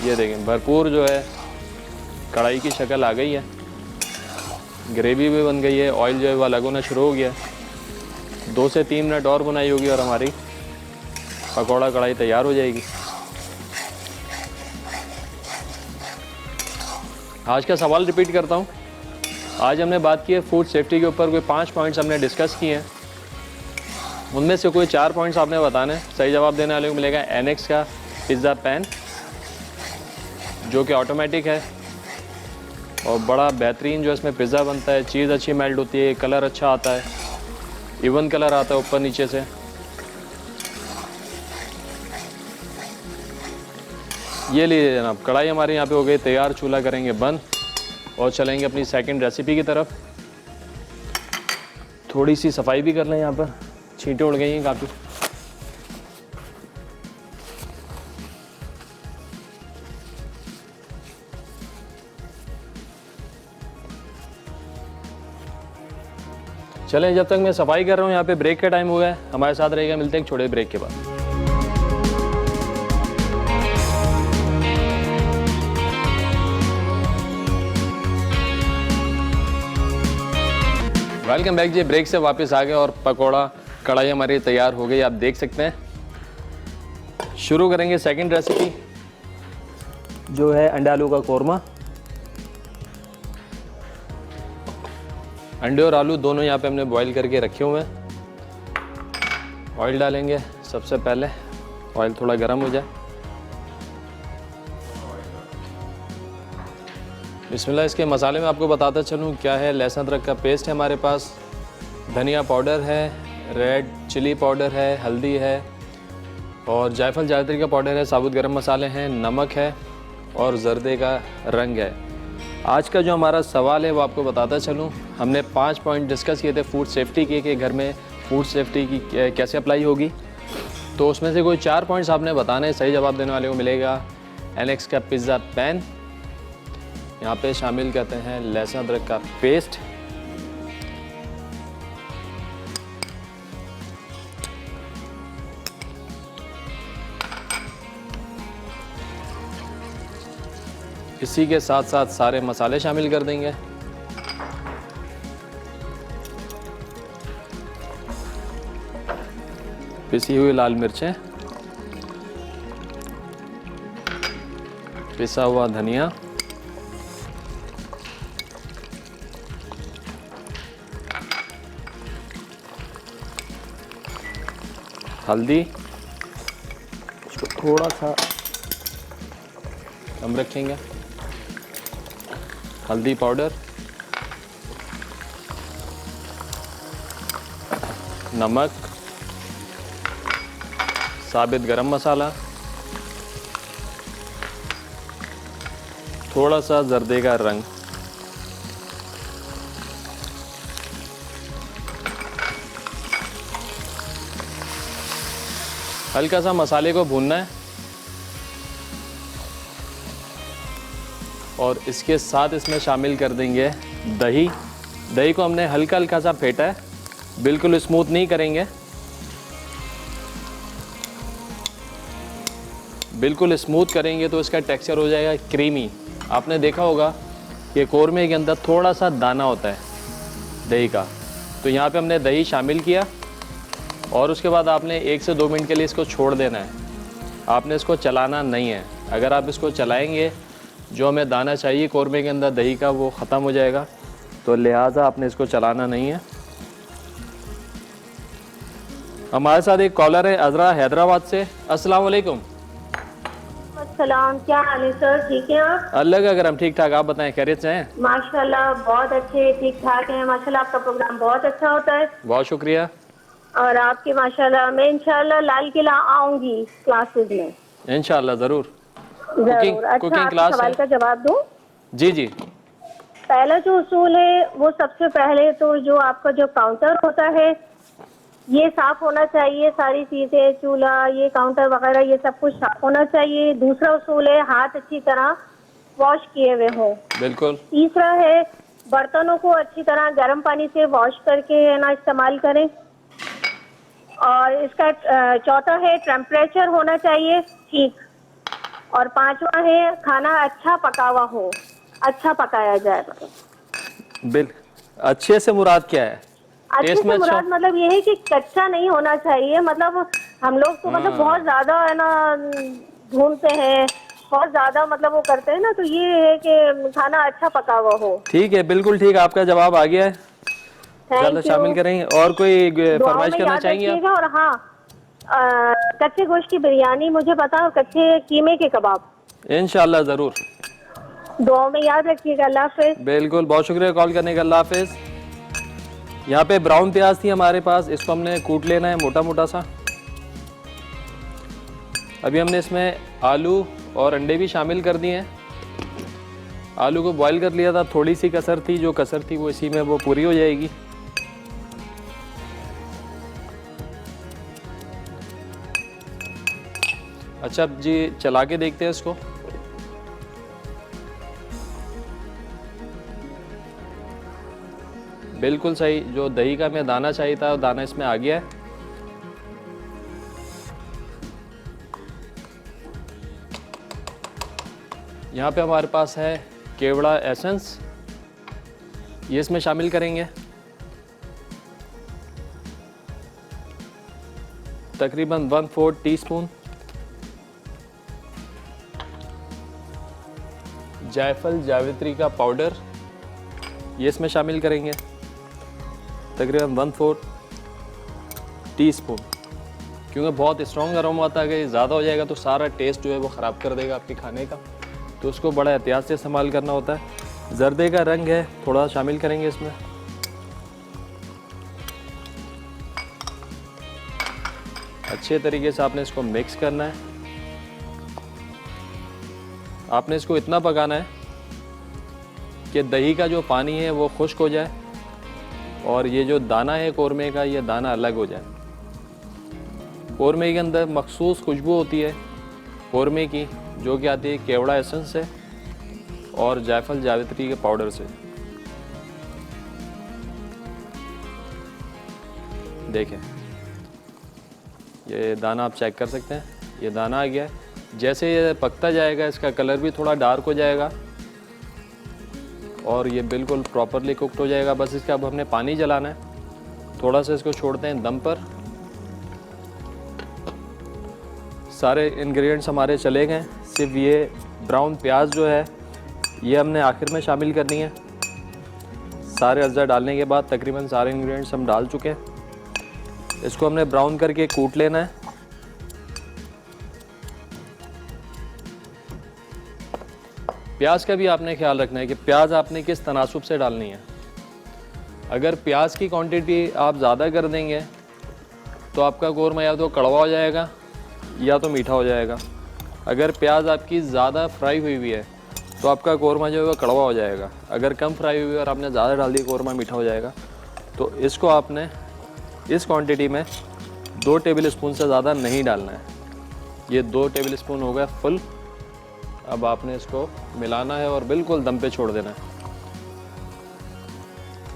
ये देखें भरपूर जो है कढ़ाई की शक्ल आ गई है। ग्रेवी भी बन गई है, ऑयल जो है वो अलग होना शुरू हो गया। 2 से 3 मिनट और बनाई होगी और हमारी पकौड़ा कढ़ाई तैयार हो जाएगी। आज का सवाल रिपीट करता हूँ। आज हमने बात की है फूड सेफ्टी के ऊपर। कोई 5 पॉइंट्स हमने डिस्कस किए हैं, उनमें से कोई 4 पॉइंट्स आपने बताने। सही जवाब देने वाले को मिलेगा एनेक्स का पिज़्ज़ा पैन, जो कि ऑटोमेटिक है और बड़ा बेहतरीन जो इसमें पिज़्ज़ा बनता है। चीज़ अच्छी मेल्ट होती है, कलर अच्छा आता है, इवन कलर आता है ऊपर नीचे से। ये लीजिए जनाब, कढ़ाई हमारे यहाँ पे हो गई तैयार। चूल्हा करेंगे बंद और चलेंगे अपनी सेकंड रेसिपी की तरफ। थोड़ी सी सफाई भी कर लें, यहाँ पर छींटें उड़ गई हैं काफ़ी। चलें, जब तक मैं सफाई कर रहा हूँ यहाँ पे ब्रेक का टाइम हुआ है, हमारे साथ रहेगा। मिलते हैं एक छोटे ब्रेक के बाद। वेलकम बैक जी। ब्रेक से वापस आ गए और पकौड़ा कढ़ाई हमारी तैयार हो गई, आप देख सकते हैं। शुरू करेंगे सेकंड रेसिपी, जो है अंडा आलू का कोरमा। अंडे और आलू दोनों यहाँ पे हमने बॉईल करके रखे हुए हैं। ऑयल डालेंगे सबसे पहले, ऑयल थोड़ा गर्म हो जाए। बिस्मिल्लाह। इसके मसाले में आपको बताता चलूँ क्या है। लहसुन अदरक का पेस्ट है हमारे पास, धनिया पाउडर है, रेड चिली पाउडर है, हल्दी है और जायफल जावित्री का पाउडर है, साबुत गरम मसाले हैं, नमक है और जर्दे का रंग है। आज का जो हमारा सवाल है वो आपको बताता चलूँ। हमने 5 पॉइंट डिस्कस किए थे फूड सेफ्टी के, कि घर में फूड सेफ्टी की कैसे अप्लाई होगी। तो उसमें से कोई 4 पॉइंट्स आपने बताने। सही जवाब देने वाले को मिलेगा एनेक्स का पिज़्ज़ा पैन। यहाँ पे शामिल करते हैं लहसुन अदरक का पेस्ट, इसी के साथ साथ सारे मसाले शामिल कर देंगे। पिसी हुई लाल मिर्चें, पिसा हुआ धनिया, हल्दी, इसको थोड़ा सा कम रखेंगे, हल्दी पाउडर, नमक, साबित गरम मसाला, थोड़ा सा जर्दे का रंग, हल्का सा मसाले को भूनना है और इसके साथ इसमें शामिल कर देंगे दही। दही को हमने हल्का हल्का सा फेंटा है, बिल्कुल स्मूथ नहीं करेंगे। बिल्कुल स्मूथ करेंगे तो इसका टेक्सचर हो जाएगा क्रीमी। आपने देखा होगा कि कोरमे के अंदर थोड़ा सा दाना होता है दही का, तो यहाँ पे हमने दही शामिल किया और उसके बाद आपने 1 से 2 मिनट के लिए इसको छोड़ देना है। आपने इसको चलाना नहीं है। अगर आप इसको चलाएंगे, जो हमें दाना चाहिए कोरमे के अंदर दही का, वो ख़त्म हो जाएगा, तो लिहाजा आपने इसको चलाना नहीं है। हमारे साथ एक कॉलर है अजरा हैदराबाद से। अस्सलाम वालेकुम। सलाम, क्या हाल है सर? ठीक है आप? अल्लाह का करम, ठीक ठाक। आप बताएं, खैरियत से हैं? माशाल्लाह बहुत अच्छे, ठीक ठाक हैं माशाल्लाह। आपका प्रोग्राम बहुत अच्छा होता है। बहुत शुक्रिया। और आपके माशाल्लाह, मैं इंशाल्लाह लाल किला आऊंगी क्लासेस में। इंशाल्लाह ज़रूर। जरूर। अच्छा, आपके सवाल का जवाब दूं? जी जी। पहला जो उसूल है वो सबसे पहले तो जो आपका जो काउंटर होता है ये साफ होना चाहिए। सारी चीजें, चूल्हा, ये काउंटर वगैरह, ये सब कुछ साफ होना चाहिए। दूसरा उसूल है हाथ अच्छी तरह वॉश किए हुए हो। बिल्कुल। तीसरा है बर्तनों को अच्छी तरह गर्म पानी से वॉश करके है ना इस्तेमाल करें। और इसका चौथा है टेम्परेचर होना चाहिए ठीक। और पांचवा है खाना अच्छा पका हुआ हो, अच्छा पकाया जाए। अच्छे से मुराद क्या है? अच्छे टेस्ट से में अच्छा? मुराद मतलब ये है कि कच्चा नहीं होना चाहिए। मतलब हम लोग तो मतलब बहुत ज्यादा है ना भूनते हैं, बहुत ज्यादा मतलब वो करते हैं ना, तो ये है कि खाना अच्छा पका हुआ हो। ठीक है, बिल्कुल ठीक है, आपका जवाब आ गया है। ज़्यादा थैंक यू। शामिल करेंगे और कोई दुआओं फरमाइश में करना याद चाहेंगे आप? रखिएगा। और हाँ, कच्चे गोश्त की बिरयानी मुझे पता, और कच्चे कीमे के कबाब इंशाल्लाह ज़रूर। दुआओं में याद रखिएगा। अल्लाह हाफिज। बिल्कुल, बहुत शुक्रिया कॉल करने का, अल्लाह हाफिज़। यहाँ पे ब्राउन प्याज थी हमारे पास, इसको हमने कूट लेना है मोटा मोटा सा। अभी हमने इसमें आलू और अंडे भी शामिल कर दिए हैं। आलू को बॉईल कर लिया था, थोड़ी सी कसर थी, जो कसर थी वो इसी में वो पूरी हो जाएगी। अच्छा अब जी चला के देखते हैं इसको। बिल्कुल सही, जो दही का मैं दाना चाहिए था वो दाना इसमें आ गया है। यहाँ पे हमारे पास है केवड़ा एसेंस, ये इसमें शामिल करेंगे। तकरीबन 1/4 टीस्पून। जायफल जावित्री का पाउडर, ये इसमें शामिल करेंगे। तकरीबन 1/4 टीस्पून। क्योंकि बहुत स्ट्रॉन्ग अरोमा आता है, अगर ज़्यादा हो जाएगा तो सारा टेस्ट जो है वो ख़राब कर देगा आपके खाने का, तो उसको बड़ा एहतियात से इस्तेमाल करना होता है। जर्दे का रंग है, थोड़ा शामिल करेंगे इसमें। अच्छे तरीके से आपने इसको मिक्स करना है। आपने इसको इतना पकाना है कि दही का जो पानी है वो खुश्क हो जाए और ये जो दाना है कौरमे का, ये दाना अलग हो जाए। कौरमे के अंदर मखसूस खुशबू होती है कौरमे की, जो कि आती है केवड़ा एसेंस से और जायफल जावित्री के पाउडर से। देखें, ये दाना आप चेक कर सकते हैं, ये दाना आ गया है। जैसे ये पकता जाएगा इसका कलर भी थोड़ा डार्क हो जाएगा और ये बिल्कुल प्रॉपरली कुक्ड हो जाएगा। बस इसका अब हमने पानी जलाना है, थोड़ा सा इसको छोड़ते हैं दम पर। सारे इंग्रेडिएंट्स हमारे चले गए, सिर्फ ये ब्राउन प्याज जो है ये हमने आखिर में शामिल करनी है। सारे अज्जा डालने के बाद तकरीबन सारे इंग्रेडिएंट्स हम डाल चुके हैं। इसको हमने ब्राउन करके कूट लेना है। प्याज का भी आपने ख्याल रखना है कि प्याज आपने किस तनासुब से डालनी है। अगर प्याज की क्वांटिटी आप ज़्यादा कर देंगे तो आपका कौरमा या तो कड़वा हो जाएगा या तो मीठा हो जाएगा। अगर प्याज आपकी ज़्यादा फ्राई हुई हुई है तो आपका कौरमा जो है वो कड़वा हो जाएगा। अगर कम फ्राई हुई है और आपने ज़्यादा डाल दी कौरमा मीठा हो जाएगा। तो इसको आपने इस क्वांटिटी में 2 टेबल स्पून से ज़्यादा नहीं डालना है। ये 2 टेबल स्पून हो गया फुल। अब आपने इसको मिलाना है और बिल्कुल दम पे छोड़ देना है।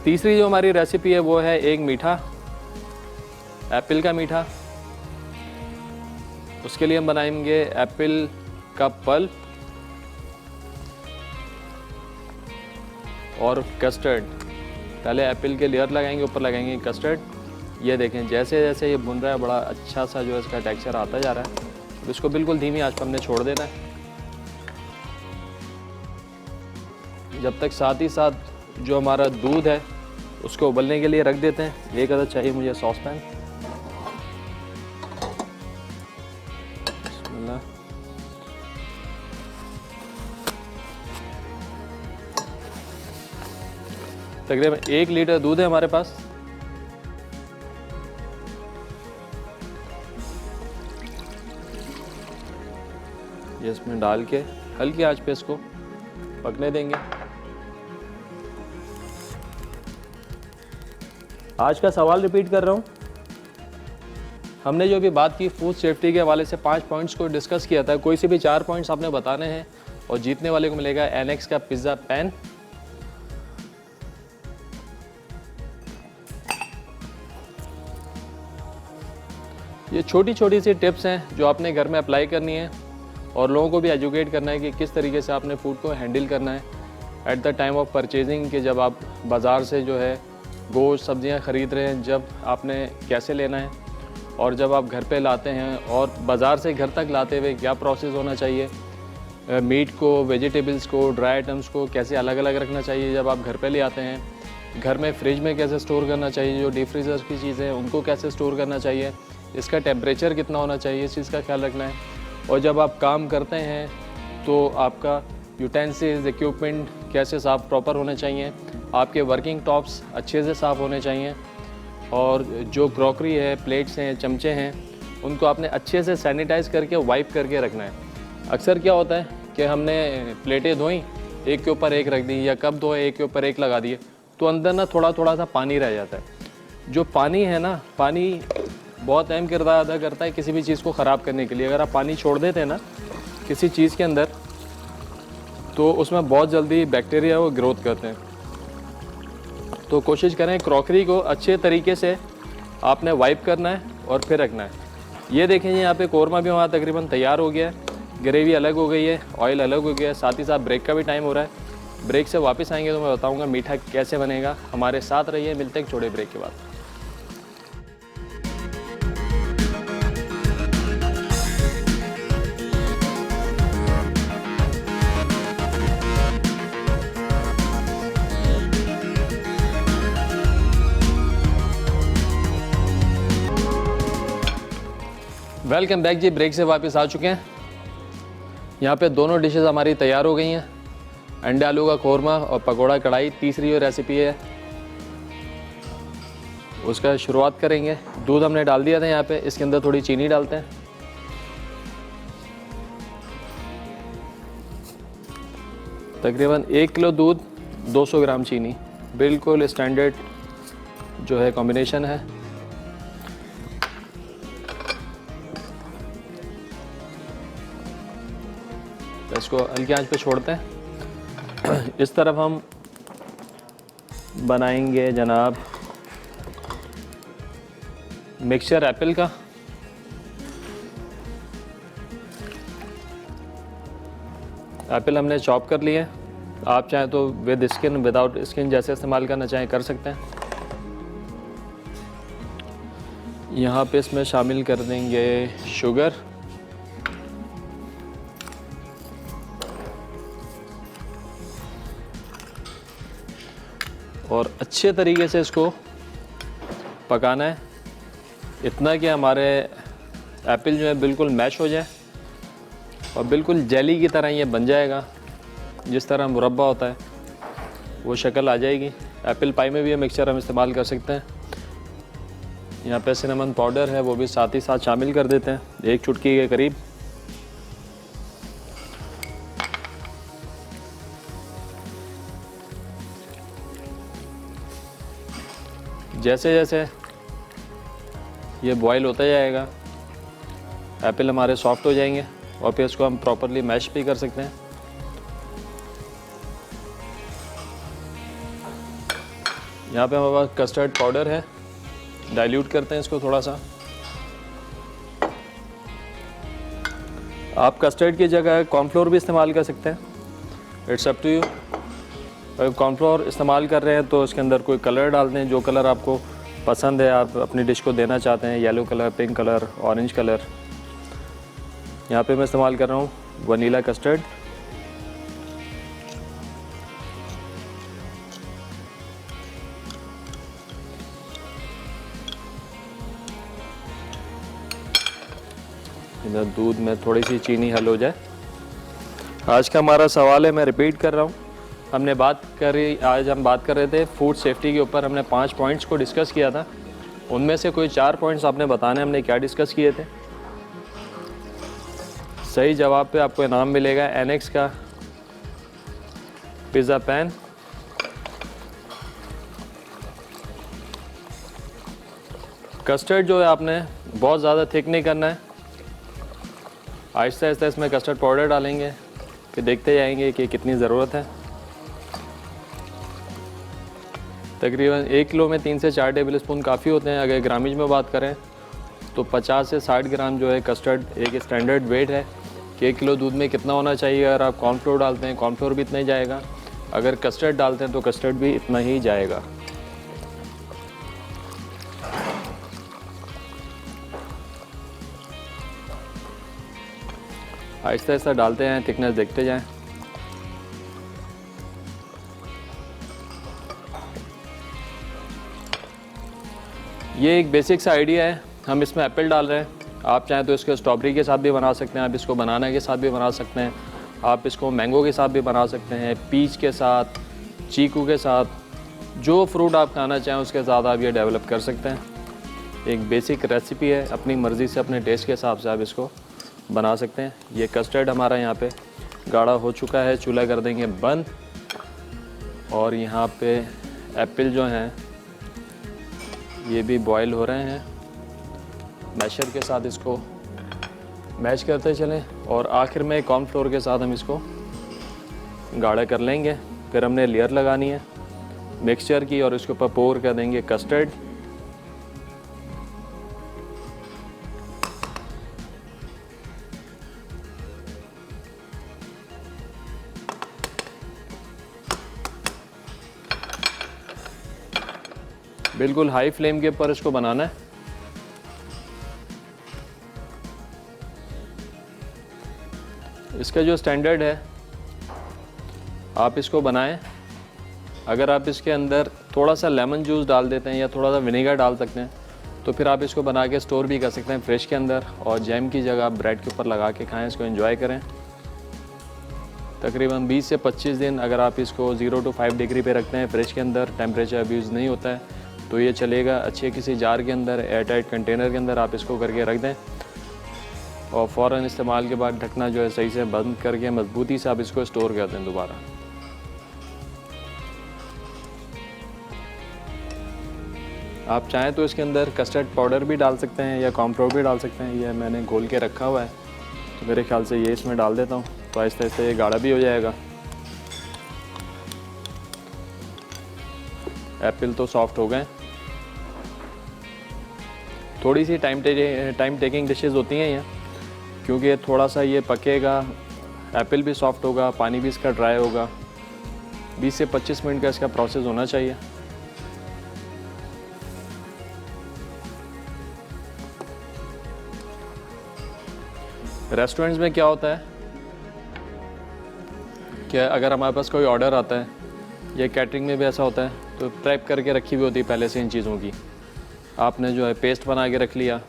तीसरी जो हमारी रेसिपी है वो है एक मीठा, एप्पल का मीठा। उसके लिए हम बनाएंगे एप्पल का पल्प और कस्टर्ड। पहले एप्पल के लेयर लगाएंगे, ऊपर लगाएंगे कस्टर्ड। ये देखें जैसे जैसे ये भुन रहा है बड़ा अच्छा सा जो है इसका टेक्सचर आता जा रहा है। तो इसको बिल्कुल धीमी आंच पर हमने छोड़ देना है जब तक। साथ ही साथ जो हमारा दूध है उसको उबलने के लिए रख देते हैं। एक अदद चाहिए मुझे सॉस पैन। तकरीबन 1 लीटर दूध है हमारे पास। ये इसमें डाल के हल्की आंच पे इसको पकने देंगे। आज का सवाल रिपीट कर रहा हूँ। हमने जो भी बात की फूड सेफ्टी के हवाले से 5 पॉइंट्स को डिस्कस किया था। कोई से भी 4 पॉइंट्स आपने बताने हैं और जीतने वाले को मिलेगा एनेक्स का पिज़्ज़ा पैन। ये छोटी छोटी सी टिप्स हैं जो आपने घर में अप्लाई करनी है और लोगों को भी एजुकेट करना है कि किस तरीके से आपने फूड को हैंडल करना है। At the time of purchasing कि जब आप बाज़ार से जो है गोश्त सब्ज़ियाँ ख़रीद रहे हैं, जब आपने कैसे लेना है और जब आप घर पे लाते हैं और बाज़ार से घर तक लाते हुए क्या प्रोसेस होना चाहिए, मीट को, वेजिटेबल्स को, ड्राई आइटम्स को कैसे अलग अलग रखना चाहिए जब आप घर पे ले आते हैं, घर में फ्रिज में कैसे स्टोर करना चाहिए, जो डीप फ्रीज़र की चीज़ें हैं उनको कैसे स्टोर करना चाहिए, इसका टेम्परेचर कितना होना चाहिए, इस चीज़ का ख्याल रखना है। और जब आप काम करते हैं तो आपका यूटेंसिल्स, इक्विपमेंट कैसे साफ़ प्रॉपर होने चाहिए, आपके वर्किंग टॉप्स अच्छे से साफ़ होने चाहिए और जो क्रॉकरी है, प्लेट्स हैं, चमचे हैं, उनको आपने अच्छे से सैनिटाइज़ करके वाइप करके रखना है। अक्सर क्या होता है कि हमने प्लेटें धोई, एक के ऊपर एक रख दी, या कप धोए एक के ऊपर एक लगा दिए, तो अंदर ना थोड़ा थोड़ा सा पानी रह जाता है। जो पानी है ना, पानी बहुत अहम किरदार अदा करता है किसी भी चीज़ को ख़राब करने के लिए। अगर आप पानी छोड़ देते हैं ना किसी चीज़ के अंदर, तो उसमें बहुत जल्दी बैक्टीरिया वो ग्रोथ करते हैं। तो कोशिश करें क्रॉकरी को अच्छे तरीके से आपने वाइप करना है और फिर रखना है। ये देखें यहाँ पे कोरमा भी हमारा तकरीबन तैयार हो गया है, ग्रेवी अलग हो गई है, ऑयल अलग हो गया है, साथ ही साथ ब्रेक का भी टाइम हो रहा है। ब्रेक से वापस आएंगे तो मैं बताऊँगा मीठा कैसे बनेगा। हमारे साथ रहिए, मिलते हैं एक छोटे ब्रेक के बाद। वेलकम बैक जी, ब्रेक से वापस आ चुके हैं। यहाँ पे दोनों डिशेस हमारी तैयार हो गई हैं, अंडे आलू का कोरमा और पकोड़ा कढ़ाई। तीसरी जो रेसिपी है उसका शुरुआत करेंगे। दूध हमने डाल दिया था यहाँ पे, इसके अंदर थोड़ी चीनी डालते हैं। तकरीबन 1 किलो दूध, 200 ग्राम चीनी, बिल्कुल स्टैंडर्ड जो है कॉम्बिनेशन है। इसको हल्की आंच पे छोड़ते हैं। इस तरफ हम बनाएंगे जनाब मिक्सचर एप्पल का। एप्पल हमने चॉप कर लिए। आप चाहें तो विद स्किन, विदाउट स्किन जैसे इस्तेमाल करना चाहें कर सकते हैं। यहाँ पे इसमें शामिल कर देंगे शुगर, और अच्छे तरीके से इसको पकाना है, इतना कि हमारे एप्पल जो है बिल्कुल मैश हो जाए और बिल्कुल जेली की तरह ये बन जाएगा। जिस तरह मुरब्बा होता है वो शक्ल आ जाएगी। एप्पल पाई में भी ये मिक्सचर हम इस्तेमाल कर सकते हैं। यहाँ पे सिनेमन पाउडर है, वो भी साथ ही साथ शामिल कर देते हैं, 1 चुटकी के करीब। जैसे जैसे ये बॉईल होता जाएगा एप्पल हमारे सॉफ्ट हो जाएंगे और फिर इसको हम प्रॉपरली मैश भी कर सकते हैं। यहाँ पे हमारे पास कस्टर्ड पाउडर है, डाइल्यूट करते हैं इसको थोड़ा सा। आप कस्टर्ड की जगह कॉर्नफ्लोर भी इस्तेमाल कर सकते हैं, इट्स अप टू यू। अगर कॉर्नफ्लोर इस्तेमाल कर रहे हैं तो इसके अंदर कोई कलर डाल दें, जो कलर आपको पसंद है, आप अपनी डिश को देना चाहते हैं, yellow colour, pink colour, orange colour. यहाँ पे मैं इस्तेमाल कर रहा हूँ वनीला कस्टर्ड। इधर दूध में थोड़ी सी चीनी हल हो जाए। आज का हमारा सवाल है, मैं रिपीट कर रहा हूँ, आज हम बात कर रहे थे फूड सेफ्टी के ऊपर। हमने 5 पॉइंट्स को डिस्कस किया था, उनमें से कोई 4 पॉइंट्स आपने बताने हमने क्या डिस्कस किए थे। सही जवाब पे आपको इनाम मिलेगा एनेक्स का पिज़्ज़ा पैन। कस्टर्ड जो है आपने बहुत ज़्यादा थिक नहीं करना है, आहिस्ता आहिस्ता इसमें कस्टर्ड पाउडर डालेंगे, फिर देखते जाएंगे कि कितनी ज़रूरत है। तकरीबन 1 किलो में 3 से 4 टेबल स्पून काफ़ी होते हैं। अगर ग्रामीज में बात करें तो 50 से 60 ग्राम जो है कस्टर्ड एक स्टैंडर्ड वेट है कि 1 किलो दूध में कितना होना चाहिए। अगर आप कॉर्नफ्लोर डालते हैं, कॉर्नफ्लोर भी इतना ही जाएगा। अगर कस्टर्ड डालते हैं तो कस्टर्ड भी इतना ही जाएगा। आहिस्ता आहिस्ता डालते हैं, थिकनेस देखते जाएं। ये एक बेसिक सा आइडिया है। हम इसमें एप्पल डाल रहे हैं, आप चाहें तो इसको स्ट्रॉबेरी के साथ भी बना सकते हैं, आप इसको बनाना के साथ भी बना सकते हैं, आप इसको मैंगो के साथ भी बना सकते हैं, पीच के साथ, चीकू के साथ, जो फ्रूट आप खाना चाहें उसके साथ आप ये डेवलप कर सकते हैं। एक बेसिक रेसिपी है, अपनी मर्ज़ी से अपने टेस्ट के हिसाब से आप इसको बना सकते हैं। ये कस्टर्ड हमारा यहाँ पे गाढ़ा हो चुका है, चूल्हा कर देंगे बंद। और यहाँ पे एप्पल जो हैं ये भी बॉयल हो रहे हैं, मैशर के साथ इसको मैश करते चलें। और आखिर में कॉर्नफ्लोर के साथ हम इसको गाढ़ा कर लेंगे। फिर हमने लेयर लगानी है मिक्सचर की और इसके ऊपर पोर कर देंगे कस्टर्ड। बिल्कुल हाई फ्लेम के ऊपर इसको बनाना है। इसका जो स्टैंडर्ड है आप इसको बनाएं। अगर आप इसके अंदर थोड़ा सा लेमन जूस डाल देते हैं या थोड़ा सा विनेगर डाल सकते हैं तो फिर आप इसको बना के स्टोर भी कर सकते हैं फ्रिज के अंदर, और जैम की जगह आप ब्रेड के ऊपर लगा के खाएं, इसको एंजॉय करें। तकरीबन 20 से 25 दिन अगर आप इसको 0 to 5 डिग्री पे रखते हैं फ्रिज के अंदर, टेम्परेचर अब्यूज़ नहीं होता है तो ये चलेगा। अच्छे किसी जार के अंदर, एयर टाइट कंटेनर के अंदर आप इसको करके रख दें और फ़ौरन इस्तेमाल के बाद ढकना जो है सही से बंद करके मजबूती से आप इसको स्टोर कर दें दोबारा। आप चाहें तो इसके अंदर कस्टर्ड पाउडर भी डाल सकते हैं या कॉर्नफ्लोर भी डाल सकते हैं। ये मैंने घोल के रखा हुआ है तो मेरे ख्याल से ये इसमें डाल देता हूँ तो आहिस्ता आहिस्ता ये गाढ़ा भी हो जाएगा। एप्पल तो सॉफ्ट हो गए। थोड़ी सी टाइम टेकिंग डिशेस होती हैं ये, क्योंकि थोड़ा सा ये पकेगा, एप्पल भी सॉफ्ट होगा, पानी भी इसका ड्राई होगा। 20 से 25 मिनट का इसका प्रोसेस होना चाहिए। रेस्टोरेंट्स में क्या होता है कि अगर हमारे पास कोई ऑर्डर आता है या कैटरिंग में भी ऐसा होता है तो प्रेप करके रखी हुई होती है पहले से इन चीज़ों की। आपने जो है पेस्ट बना के रख लिया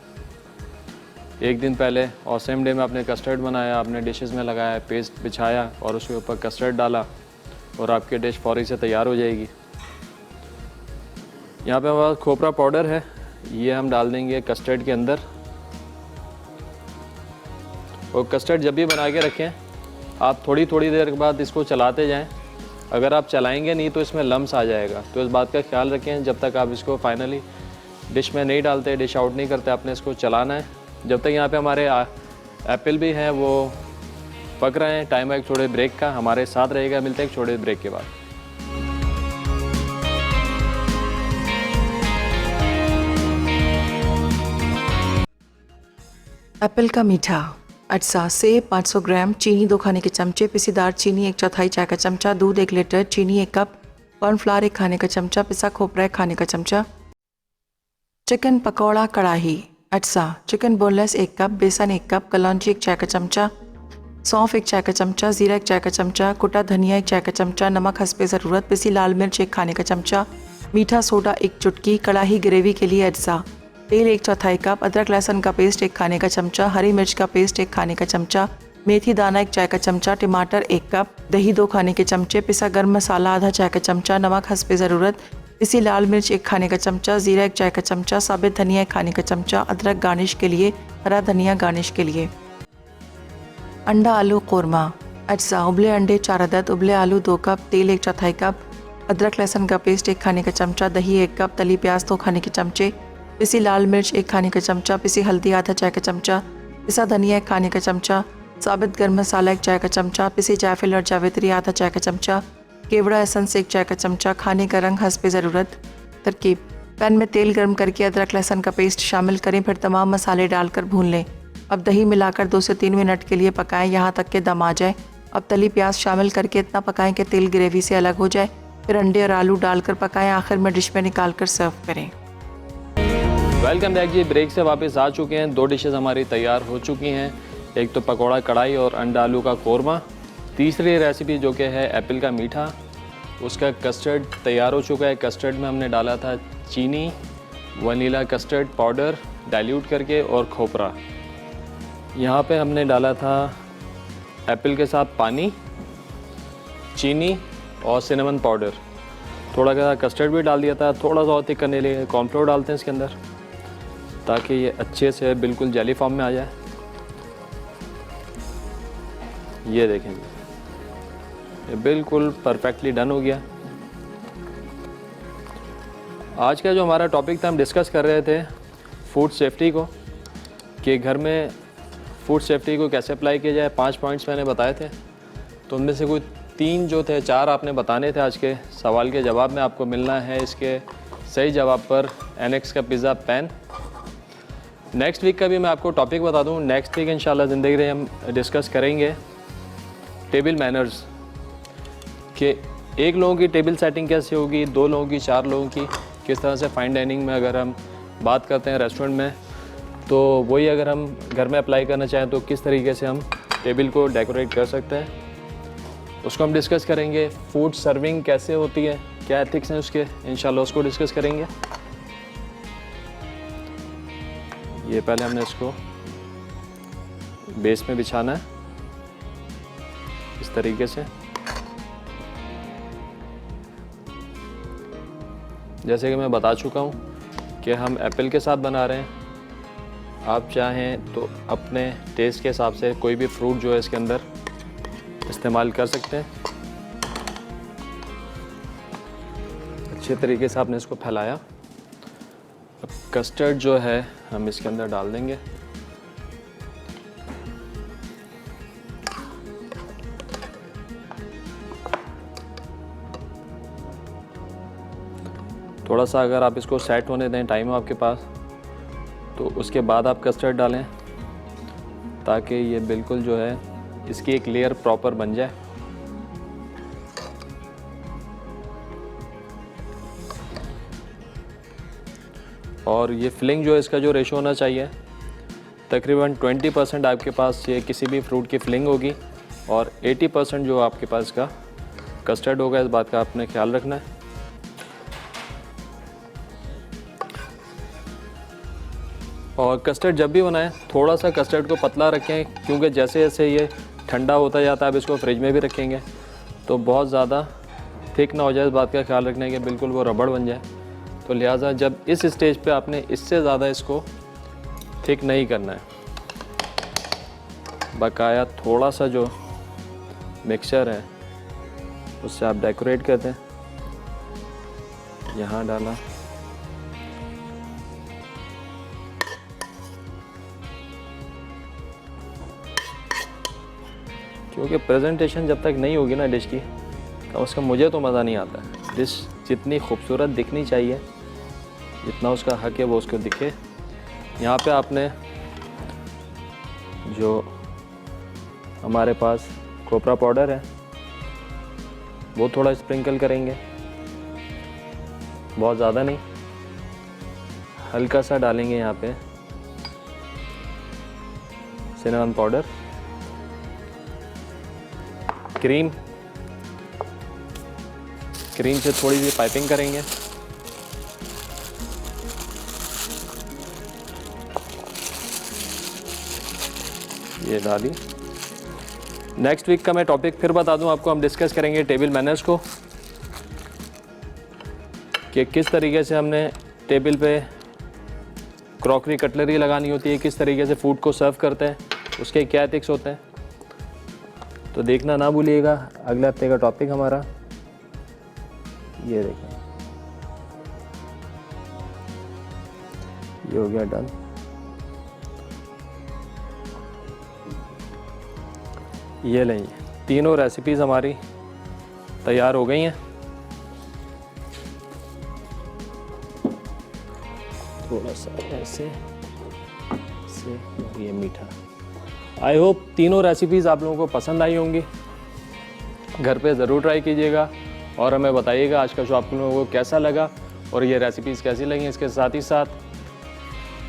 एक दिन पहले और सेम डे में आपने कस्टर्ड बनाया, आपने डिशेस में लगाया, पेस्ट बिछाया और उसके ऊपर कस्टर्ड डाला और आपकी डिश फौरी से तैयार हो जाएगी। यहाँ पे हमारे पास खोपरा पाउडर है, ये हम डाल देंगे कस्टर्ड के अंदर। और कस्टर्ड जब भी बना के रखें आप थोड़ी थोड़ी देर के बाद इसको चलाते जाएं। अगर आप चलाएंगे नहीं तो इसमें लम्स आ जाएगा, तो इस बात का ख्याल रखें। जब तक आप इसको फाइनली डिश में नहीं डालते, डिश आउट नहीं करते, आपने इसको चलाना है। जब तक यहाँ पे हमारे एप्पल भी हैं वो पक रहे हैं। टाइम है एक छोटे ब्रेक का, हमारे साथ रहेगा। मिलते हैं एक छोटे ब्रेक के बाद। एप्पल का मीठा अटसा, सेब 500 ग्राम, चीनी 2 खाने के चमचे, पिसी दार चीनी 1/4 चाय का चमचा, दूध 1 लीटर, चीनी 1 कप, कॉर्नफ्लावर 1 खाने का चमचा, पिसा खोपरा 1 खाने का चमचा। चिकन पकौड़ा कढ़ाई अटसा, चिकन बोनलेस 1 कप, बेसन 1 कप, कलौंजी 1 चाय का चमचा, सौंफ 1 चाय का चमचा, जीरा 1 चाय का चमचा, कुटा धनिया 1 चाय का चमचा, नमक हस्बे ज़रूरत, पिसी लाल मिर्च 1 खाने का चमचा, मीठा सोडा 1 चुटकी, कढ़ाई ग्रेवी के लिए अटसा, तेल 1/4 कप, अदरक लहसुन का पेस्ट 1 खाने का चमचा, हरी मिर्च का पेस्ट 1 खाने का चमचा, मेथी दाना 1 चाय का चमचा, टमाटर 1 कप, दही 2 खाने के चमचे, पिसा गर्म मसाला आधा चाय का चमचा, नमक हस्बे ज़रूरत, पिसी लाल मिर्च 1 खाने का चमचा, जीरा 1 चाय का चमचा, साबित धनिया 1 खाने का चमचा, अदरक गार्निश के लिए, हरा धनिया गार्निश के लिए। अंडा आलू कोरमा अटसा, उबले अंडे 4 अदद, उबले आलू 2 कप, तेल 1/4 कप, अदरक लहसुन का पेस्ट 1 खाने का चमचा, दही 1 कप, तली प्याज 2 खाने के चमचे, पिसी लाल मिर्च 1 खाने का चमचा, पिसी हल्दी आधा चाय का चमचा, पिसा धनिया 1 खाने का चमचा, साबित गर्म मसाला 1 चाय का चमचा, पिसी जायफल और जावित्री आधा चाय का चमचा, केवड़ा एसेंस 1 चाय का चमचा, खाने का रंग हस्बे ज़रूरत। तरकीब: पैन में तेल गर्म करके अदरक लहसुन का पेस्ट शामिल करें, फिर तमाम मसाले डालकर भून लें। अब दही मिलाकर 2 से 3 मिनट के लिए पकाएं यहाँ तक कि दम आ जाए। अब तली प्याज शामिल करके इतना पकाएं कि तेल ग्रेवी से अलग हो जाए। फिर अंडे और आलू डालकर पकाएं। आखिर में डिश में निकाल कर सर्व करें। वेलकम बैक जी। ब्रेक से वापस आ चुके हैं। 2 डिशेस हमारी तैयार हो चुकी हैं। एक तो पकौड़ा कढ़ाई और अंडा आलू का कोरमा। तीसरी रेसिपी जो कि है एप्पल का मीठा, उसका कस्टर्ड तैयार हो चुका है। कस्टर्ड में हमने डाला था चीनी, वनीला कस्टर्ड पाउडर डाइल्यूट करके और खोपरा। यहाँ पे हमने डाला था एप्पल के साथ पानी, चीनी और सिनेमन पाउडर। थोड़ा सा कस्टर्ड भी डाल दिया था। थोड़ा सा और थिक करने के लिए कॉर्नफ्लोर डालते हैं इसके अंदर, ताकि ये अच्छे से बिल्कुल जेली फॉर्म में आ जाए। ये देखें, ये बिल्कुल परफेक्टली डन हो गया। आज का जो हमारा टॉपिक था, हम डिस्कस कर रहे थे फूड सेफ्टी को, कि घर में फूड सेफ्टी को कैसे अप्लाई किया जाए। 5 पॉइंट्स मैंने बताए थे, तो उनमें से कोई 3 जो थे, 4 आपने बताने थे। आज के सवाल के जवाब में आपको मिलना है इसके सही जवाब पर एनेक्स का पिज़्ज़ा पैन। नेक्स्ट वीक का भी मैं आपको टॉपिक बता दूं। नेक्स्ट वीक इंशाल्लाह ज़िंदगी रहे हम डिस्कस करेंगे टेबल मैनर्स, कि 1 लोगों की टेबल सेटिंग कैसे होगी, 2 लोगों की, 4 लोगों की, किस तरह से फ़ाइन डाइनिंग में अगर हम बात करते हैं रेस्टोरेंट में, तो वही अगर हम घर में अप्लाई करना चाहें तो किस तरीके से हम टेबल को डेकोरेट कर सकते हैं, उसको हम डिस्कस करेंगे। फूड सर्विंग कैसे होती है, क्या एथिक्स हैं उसके, इंशाल्लाह उसको डिस्कस करेंगे। ये पहले हमने इसको बेस में बिछाना है इस तरीके से। जैसे कि मैं बता चुका हूँ कि हम एप्पल के साथ बना रहे हैं। आप चाहें तो अपने टेस्ट के हिसाब से कोई भी फ्रूट जो है इसके अंदर इस्तेमाल कर सकते हैं। अच्छे तरीके से आपने इसको फैलाया। अब कस्टर्ड जो है हम इसके अंदर डाल देंगे। थोड़ा सा अगर आप इसको सेट होने दें, टाइम हो आपके पास, तो उसके बाद आप कस्टर्ड डालें, ताकि ये बिल्कुल जो है इसकी एक लेयर प्रॉपर बन जाए। और ये फिलिंग जो है इसका जो रेशो होना चाहिए, तकरीबन 20% आपके पास ये किसी भी फ्रूट की फिलिंग होगी और 80% जो आपके पास इसका कस्टर्ड होगा। इस बात का आपने ख्याल रखना है। और कस्टर्ड जब भी बनाएं, थोड़ा सा कस्टर्ड को पतला रखें, क्योंकि जैसे जैसे ये ठंडा होता जाता है, आप इसको फ्रिज में भी रखेंगे तो बहुत ज़्यादा थिक ना हो जाए। इस बात का ख्याल रखना है कि बिल्कुल वो रबड़ बन जाए। तो लिहाजा जब इस स्टेज पे आपने इससे ज़्यादा इसको थिक नहीं करना है, बकाया थोड़ा सा जो मिक्सचर है उससे आप डेकोरेट करते हैं। यहाँ डाला, क्योंकि प्रेजेंटेशन जब तक नहीं होगी ना डिश की, तो उसका मुझे तो मज़ा नहीं आता। डिश जितनी खूबसूरत दिखनी चाहिए, जितना उसका हक है वो उसको दिखे। यहाँ पे आपने जो हमारे पास खोपरा पाउडर है वो थोड़ा स्प्रिंकल करेंगे, बहुत ज़्यादा नहीं, हल्का सा डालेंगे। यहाँ पे सिनेमन पाउडर, क्रीम से थोड़ी सी पाइपिंग करेंगे। ये डाली। नेक्स्ट वीक का मैं टॉपिक फिर बता दूं आपको, हम डिस्कस करेंगे टेबल मैनर्स को, कि किस तरीके से हमने टेबल पे क्रॉकरी कटलरी लगानी होती है, किस तरीके से फूड को सर्व करते हैं, उसके क्या एथिक्स होते हैं। तो देखना ना भूलिएगा। अगले हफ्ते का टॉपिक हमारा ये देखें, ये हो गया डन। ये लें, तीनों रेसिपीज़ हमारी तैयार हो गई हैं। थोड़ा सा ऐसे ये मीठा। आई होप तीनों रेसिपीज़ आप लोगों को पसंद आई होंगी। घर पे ज़रूर ट्राई कीजिएगा और हमें बताइएगा आज का शो आप लोगों को कैसा लगा और ये रेसिपीज़ कैसी लगी। इसके साथ ही साथ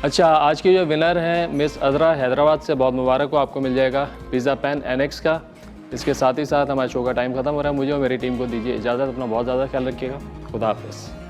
अच्छा, आज की जो विनर हैं मिस अजरा हैदराबाद से, बहुत मुबारक हो, आपको मिल जाएगा पिज़्ज़ा पैन NX का। इसके साथ ही साथ हमारे शो का टाइम ख़त्म हो रहा है। मुझे और मेरी टीम को दीजिए इजाज़त। अपना बहुत ज़्यादा ख्याल रखिएगा। खुदा हाफिज़।